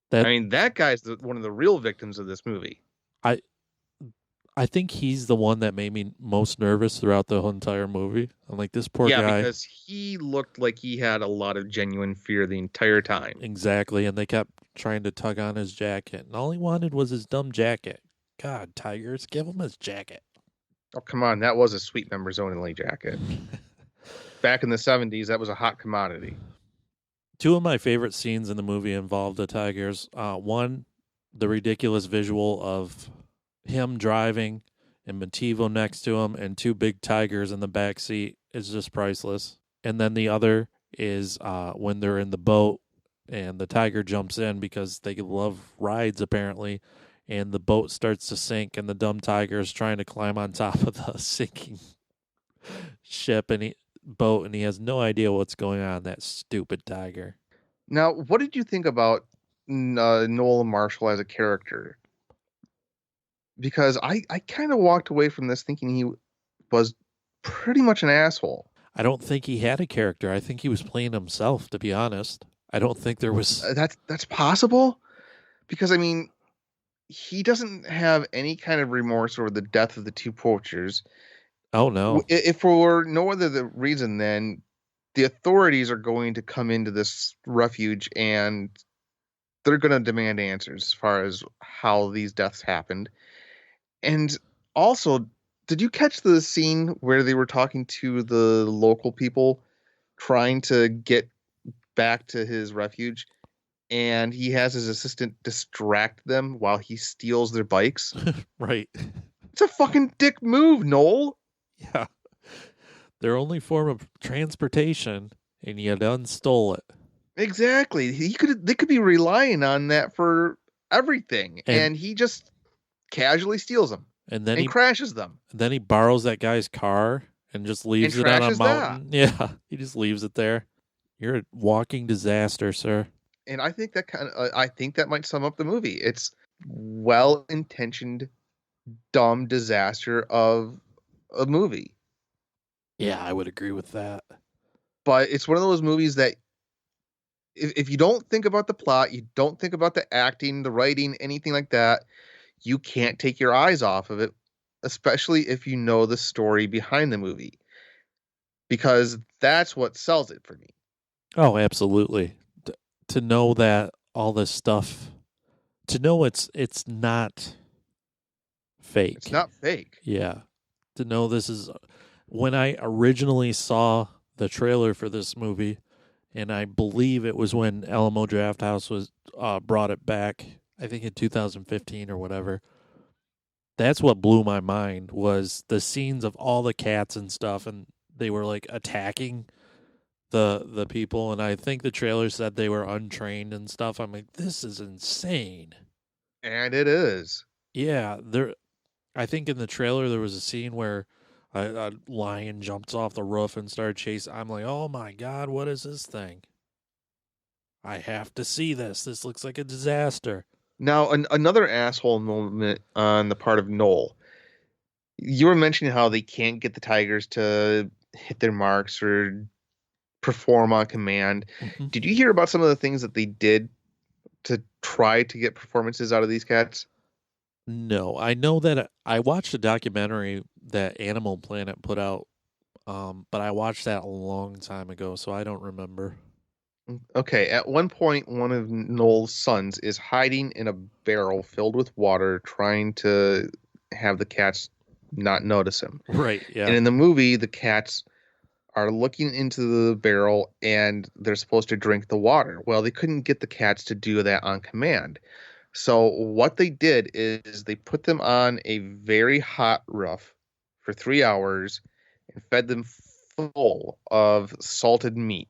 That guy's one of the real victims of this movie. I think he's the one that made me most nervous throughout the whole entire movie. I'm like, this poor guy. Yeah, because he looked like he had a lot of genuine fear the entire time. Exactly, and they kept trying to tug on his jacket, and all he wanted was his dumb jacket. God, tigers, give him his jacket. Oh, come on. That was a sweet members only jacket. Back in the 70s, that was a hot commodity. Two of my favorite scenes in the movie involved the tigers. One, the ridiculous visual of him driving and Mativo next to him and two big tigers in the back seat is just priceless. And then the other is when they're in the boat and the tiger jumps in because they love rides apparently, and the boat starts to sink and the dumb tiger is trying to climb on top of the sinking ship and boat, and he has no idea what's going on, that stupid tiger. Now, what did you think about Noel Marshall as a character? Because I kind of walked away from this thinking he was pretty much an asshole. I don't think he had a character. I think he was playing himself, to be honest. I don't think there was... That's possible? Because, he doesn't have any kind of remorse over the death of the two poachers. Oh, no. If for no other reason, then the authorities are going to come into this refuge and they're going to demand answers as far as how these deaths happened. And also, did you catch the scene where they were talking to the local people trying to get back to his refuge? and he has his assistant distract them while he steals their bikes. Right. It's a fucking dick move, Noel. Yeah. Their only form of transportation, and you done stole it. Exactly. They could be relying on that for everything, and he just casually steals them and then he crashes them. Then he borrows that guy's car and just leaves it on a mountain. That. Yeah, he just leaves it there. You're a walking disaster, sir. And I think that might sum up the movie. It's well-intentioned, dumb disaster of a movie. Yeah, I would agree with that. But it's one of those movies that if you don't think about the plot, you don't think about the acting, the writing, anything like that, you can't take your eyes off of it, especially if you know the story behind the movie. Because that's what sells it for me. Oh, absolutely. To know that all this stuff, to know it's not fake. It's not fake. Yeah. To know this is, when I originally saw the trailer for this movie, and I believe it was when Alamo Drafthouse was brought it back, I think in 2015 or whatever. That's what blew my mind, was the scenes of all the cats and stuff, and they were like attacking the people, and I think the trailer said they were untrained and stuff. I'm like, this is insane. And it is. Yeah, I think in the trailer there was a scene where a lion jumps off the roof and started chasing. I'm like, oh my God, what is this thing? I have to see this. This looks like a disaster. Now, another asshole moment on the part of Noel. You were mentioning how they can't get the tigers to hit their marks or perform on command. Mm-hmm. Did you hear about some of the things that they did to try to get performances out of these cats? No, I know that I watched a documentary that Animal Planet put out, but I watched that a long time ago, so I don't remember. Okay, at one point, one of Noel's sons is hiding in a barrel filled with water, trying to have the cats not notice him. Right, yeah. And in the movie, the cats are looking into the barrel, and they're supposed to drink the water. Well, they couldn't get the cats to do that on command. So what they did is they put them on a very hot roof for 3 hours and fed them full of salted meat.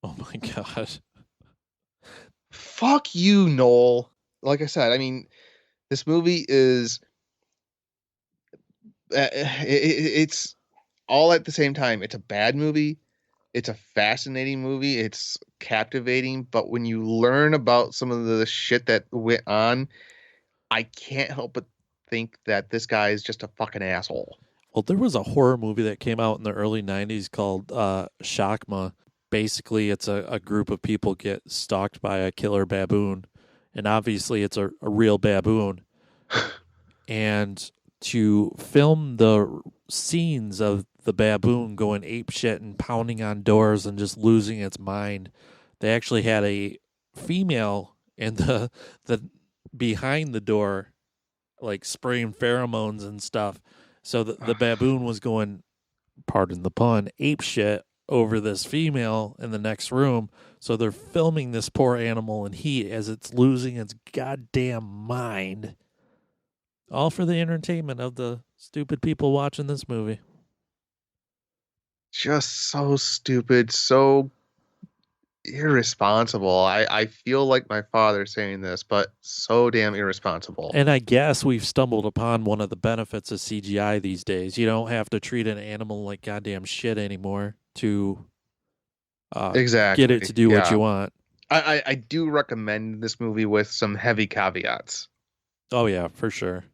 Oh my God. Fuck you, Noel. Like I said, I mean, this movie is it's all at the same time. It's a bad movie. It's a fascinating movie. It's captivating. But when you learn about some of the shit that went on, I can't help but think that this guy is just a fucking asshole. Well, there was a horror movie that came out in the early 90s called Shakma. Basically, it's a group of people get stalked by a killer baboon. And obviously, it's a real baboon. And to film the scenes of the baboon going apeshit and pounding on doors and just losing its mind, they actually had a female in the behind the door, like spraying pheromones and stuff. So the baboon was going, pardon the pun, apeshit over this female in the next room. So they're filming this poor animal in heat as it's losing its goddamn mind. All for the entertainment of the stupid people watching this movie. Just so stupid, so irresponsible. I feel like my father saying this, but so damn irresponsible. And I guess we've stumbled upon one of the benefits of CGI these days. You don't have to treat an animal like goddamn shit anymore to exactly get it to do what you want. I do recommend this movie with some heavy caveats. Oh yeah, for sure.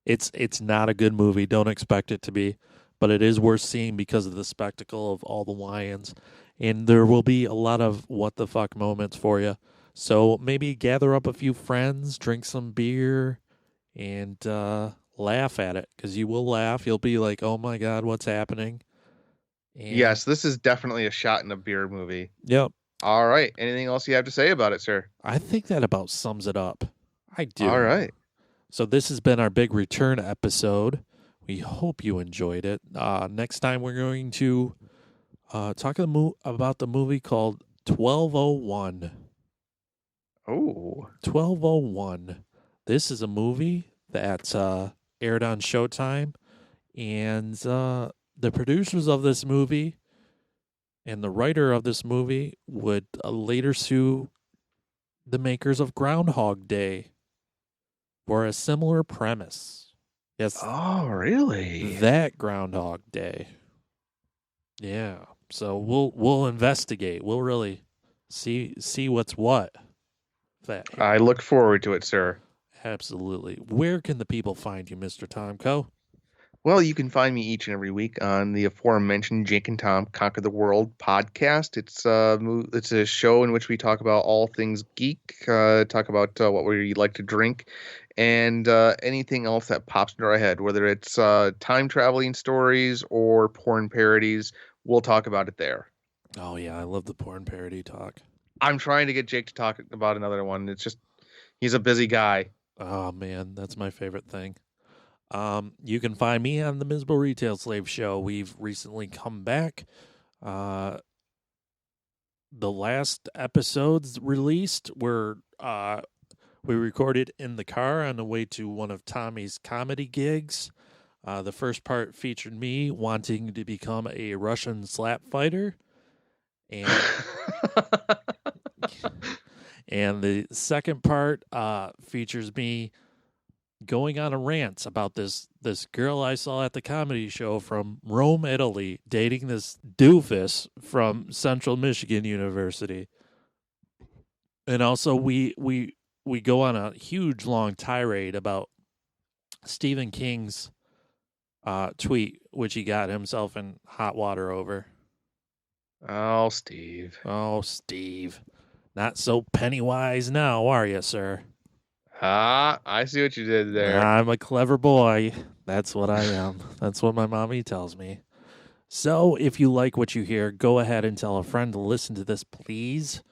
It's not a good movie. Don't expect it to be, but it is worth seeing because of the spectacle of all the lions. And there will be a lot of what the fuck moments for you. So maybe gather up a few friends, drink some beer, and laugh at it, because you will laugh. You'll be like, oh my God, what's happening? And yes, this is definitely a shot in a beer movie. Yep. All right. Anything else you have to say about it, sir? I think that about sums it up. I do. All right. So this has been our big return episode. We hope you enjoyed it. Next time we're going to talk about the movie called 1201. Oh. 1201. This is a movie that aired on Showtime, and the producers of this movie and the writer of this movie would later sue the makers of Groundhog Day for a similar premise. Yes. Oh, really? That Groundhog Day. Yeah. So we'll investigate. We'll really see what's what. I look forward to it, sir. Absolutely. Where can the people find you, Mr. Tomko? Well, you can find me each and every week on the aforementioned Jake and Tom Conquer the World podcast. It's a show in which we talk about all things geek, talk about what we like to drink, and anything else that pops into our head, whether it's time traveling stories or porn parodies. We'll talk about it there. Oh, yeah. I love the porn parody talk. I'm trying to get Jake to talk about another one. It's just, he's a busy guy. Oh, man. That's my favorite thing. You can find me on the Miserable Retail Slave Show. We've recently come back. The last episodes released were we recorded in the car on the way to one of Tommy's comedy gigs. The first part featured me wanting to become a Russian slap fighter, and and the second part features me going on a rant about this girl I saw at the comedy show from Rome, Italy, dating this doofus from Central Michigan University. And also we go on a huge long tirade about Stephen King's tweet, which he got himself in hot water over. Oh, Steve. Oh, Steve. Not so penny-wise now, are you, sir? I see what you did there. I'm a clever boy. That's what I am. That's what my mommy tells me. So if you like what you hear, go ahead and tell a friend to listen to this, please.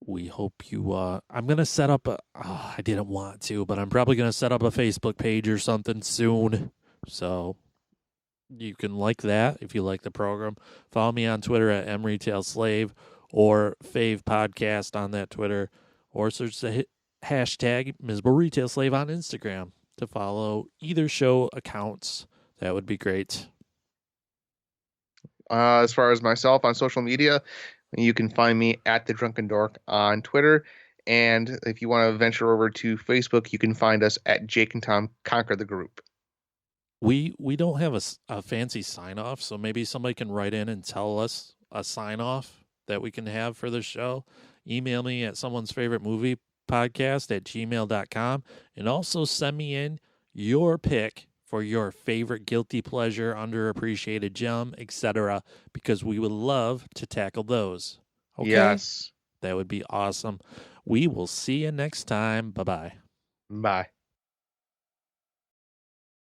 We hope you, I'm going to set up I didn't want to, but I'm probably going to set up a Facebook page or something soon. So you can like that if you like the program. Follow me on Twitter at mretailslave or Fave Podcast on that Twitter, or search the hashtag Miserable Retail Slave on Instagram to follow either show accounts. That would be great. As far as myself on social media, you can find me at The Drunken Dork on Twitter. And if you want to venture over to Facebook, you can find us at Jake and Tom Conquer the Group. We don't have a fancy sign-off, so maybe somebody can write in and tell us a sign-off that we can have for the show. Email me at someone's favorite movie podcast at gmail.com, and also send me in your pick for your favorite guilty pleasure, underappreciated gem, etc., because we would love to tackle those. Okay? Yes. That would be awesome. We will see you next time. Bye-bye. Bye.